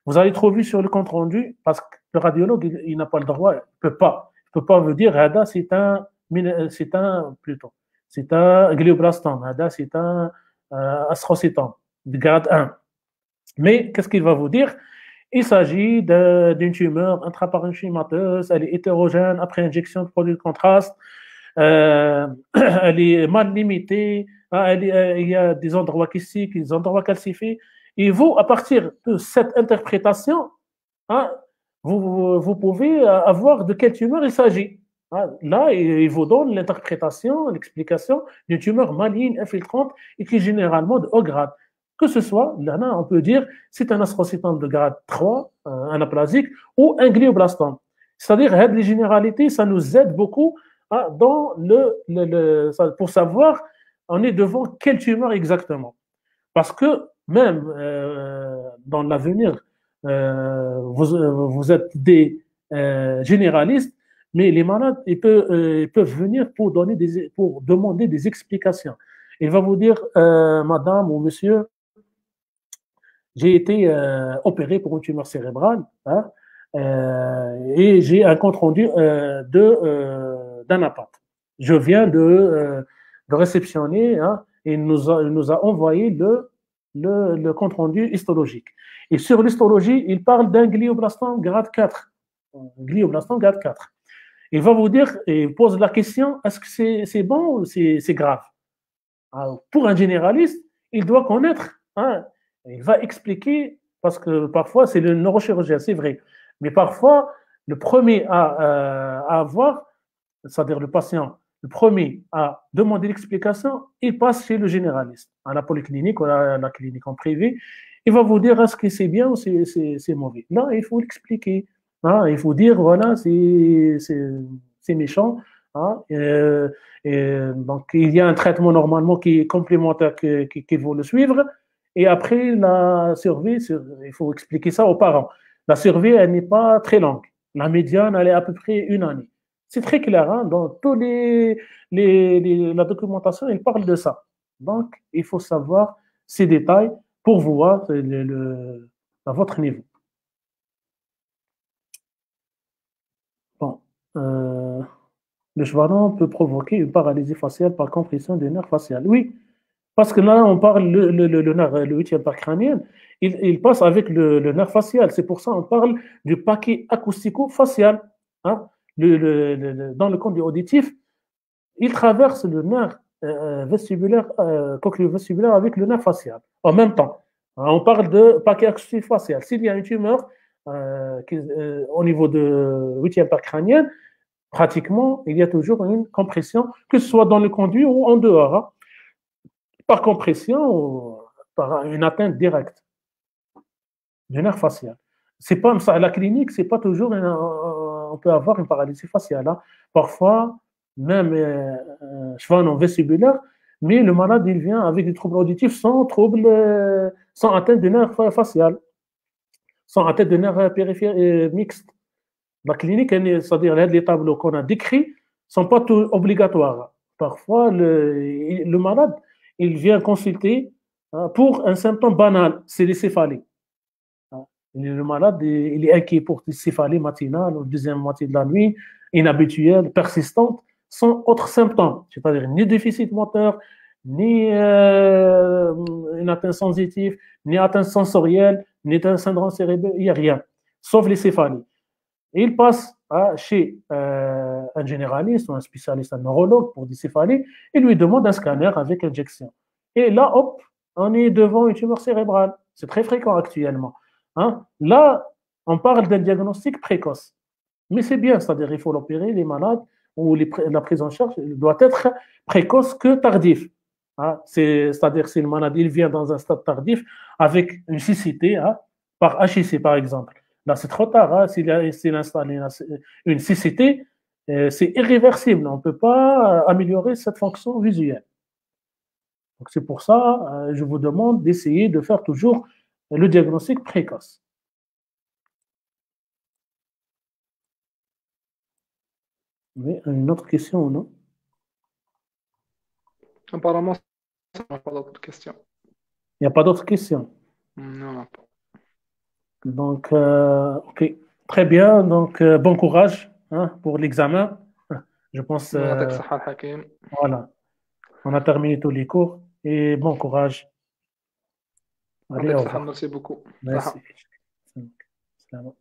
Vous allez trouver sur le compte rendu, parce que le radiologue, il n'a pas le droit, il ne peut pas vous dire, Hada, plutôt, c'est un glioblastome, Hada, c'est un astrocytome de grade 1. Mais qu'est-ce qu'il va vous dire? Il s'agit d'une tumeur intraparenchymateuse, elle est hétérogène après injection de produits de contraste, elle est mal limitée, il y a des endroits kystiques, des endroits calcifiés. Et vous, à partir de cette interprétation, hein, vous pouvez avoir de quelle tumeur il s'agit. Là, il vous donne l'interprétation, l'explication d'une tumeur maligne infiltrante et qui est généralement de haut grade. Que ce soit, là, on peut dire, c'est un astrocytome de grade 3, un aplasique, ou un glioblastome. C'est-à-dire, les généralités, ça nous aide beaucoup dans pour savoir on est devant quelle tumeur exactement. Parce que même dans l'avenir, vous êtes des généralistes, mais les malades, ils peuvent venir pour demander des explications. Il va vous dire, madame ou monsieur, j'ai été opéré pour une tumeur cérébrale, hein, et j'ai un compte rendu d'un appart. Je viens de réceptionner, hein, et il nous a envoyé le compte rendu histologique. Et sur l'histologie, il parle d'un glioblastome grade 4. Glioblastome grade 4. Il va vous dire, et il pose la question, est-ce que c'est bon ou c'est grave? Alors, pour un généraliste, il doit connaître, hein, il va expliquer, parce que parfois c'est le neurochirurgien, c'est vrai, mais parfois le premier à avoir, c'est-à-dire le patient, le premier à demander l'explication, il passe chez le généraliste, à la polyclinique ou à la clinique en privé. Il va vous dire est-ce que c'est bien ou c'est mauvais. Là, il faut l'expliquer. Hein, il faut dire voilà, c'est méchant. Hein, donc, il y a un traitement normalement qui est complémentaire qu'il faut le suivre. Et après, la survie, il faut expliquer ça aux parents. La survie, elle n'est pas très longue. La médiane, elle est à peu près une année. C'est très clair, hein, dans tous la documentation, il parle de ça. Donc, il faut savoir ces détails pour voir à votre niveau. Bon, le chevalon peut provoquer une paralysie faciale par compression du nerf facial. Oui, parce que là, on parle le nerf, le huitième parc crânien, il passe avec le nerf facial. C'est pour ça qu'on parle du paquet acoustico-facial. Hein. Dans le conduit auditif, il traverse le nerf vestibulaire, cochléo-vestibulaire avec le nerf facial en même temps. On parle de paquet acoustico-facial. S'il y a une tumeur au niveau de huitième parc crânien, pratiquement, il y a toujours une compression, que ce soit dans le conduit ou en dehors. Hein, par compression ou par une atteinte directe du nerf facial. C'est pas ça, à la clinique, c'est pas toujours on peut avoir une paralysie faciale. Hein. Parfois, même cheval non vestibulaire, mais le malade il vient avec des troubles auditifs sans trouble, sans atteinte de nerf facial, sans atteinte de nerf périphérique mixte. La clinique, c'est-à-dire les tableaux qu'on a décrits, ne sont pas tout obligatoires. Parfois, le malade, il vient consulter pour un symptôme banal, c'est les céphalées. Le malade, il est inquiet pour des céphalées matinales, ou deuxième moitié de la nuit, inhabituelles, persistantes, sans autres symptômes, c'est-à-dire ni déficit moteur, ni une atteinte sensitive, ni atteinte sensorielle, ni un syndrome cérébral, il n'y a rien, sauf les céphalées. Et il passe chez un généraliste ou un spécialiste, un neurologue pour des céphalées, et lui demande un scanner avec injection. Et là, hop, on est devant une tumeur cérébrale. C'est très fréquent actuellement. Hein? Là, on parle d'un diagnostic précoce. Mais c'est bien, c'est-à-dire il faut l'opérer, les malades, ou la prise en charge doit être précoce que tardif. Hein? C'est-à-dire si le malade il vient dans un stade tardif avec une cécité, hein, par HIC par exemple. Là, c'est trop tard. Hein? S'il installe une cécité, c'est irréversible. On ne peut pas améliorer cette fonction visuelle. Donc, c'est pour ça je vous demande d'essayer de faire toujours le diagnostic précoce. Mais une autre question ou non? Apparemment, ça n'a pas d'autres questions. Il n'y a pas d'autres questions. Non, non. Donc, OK. Très bien. Donc, bon courage hein, pour l'examen. Je pense, الله يعطيك الصحة الحكيم. voilà, on a terminé tous les cours et bon courage. Allez, يعطيك au الصحة. revoir. ميرسي بوكو. Merci. صحة. Salam.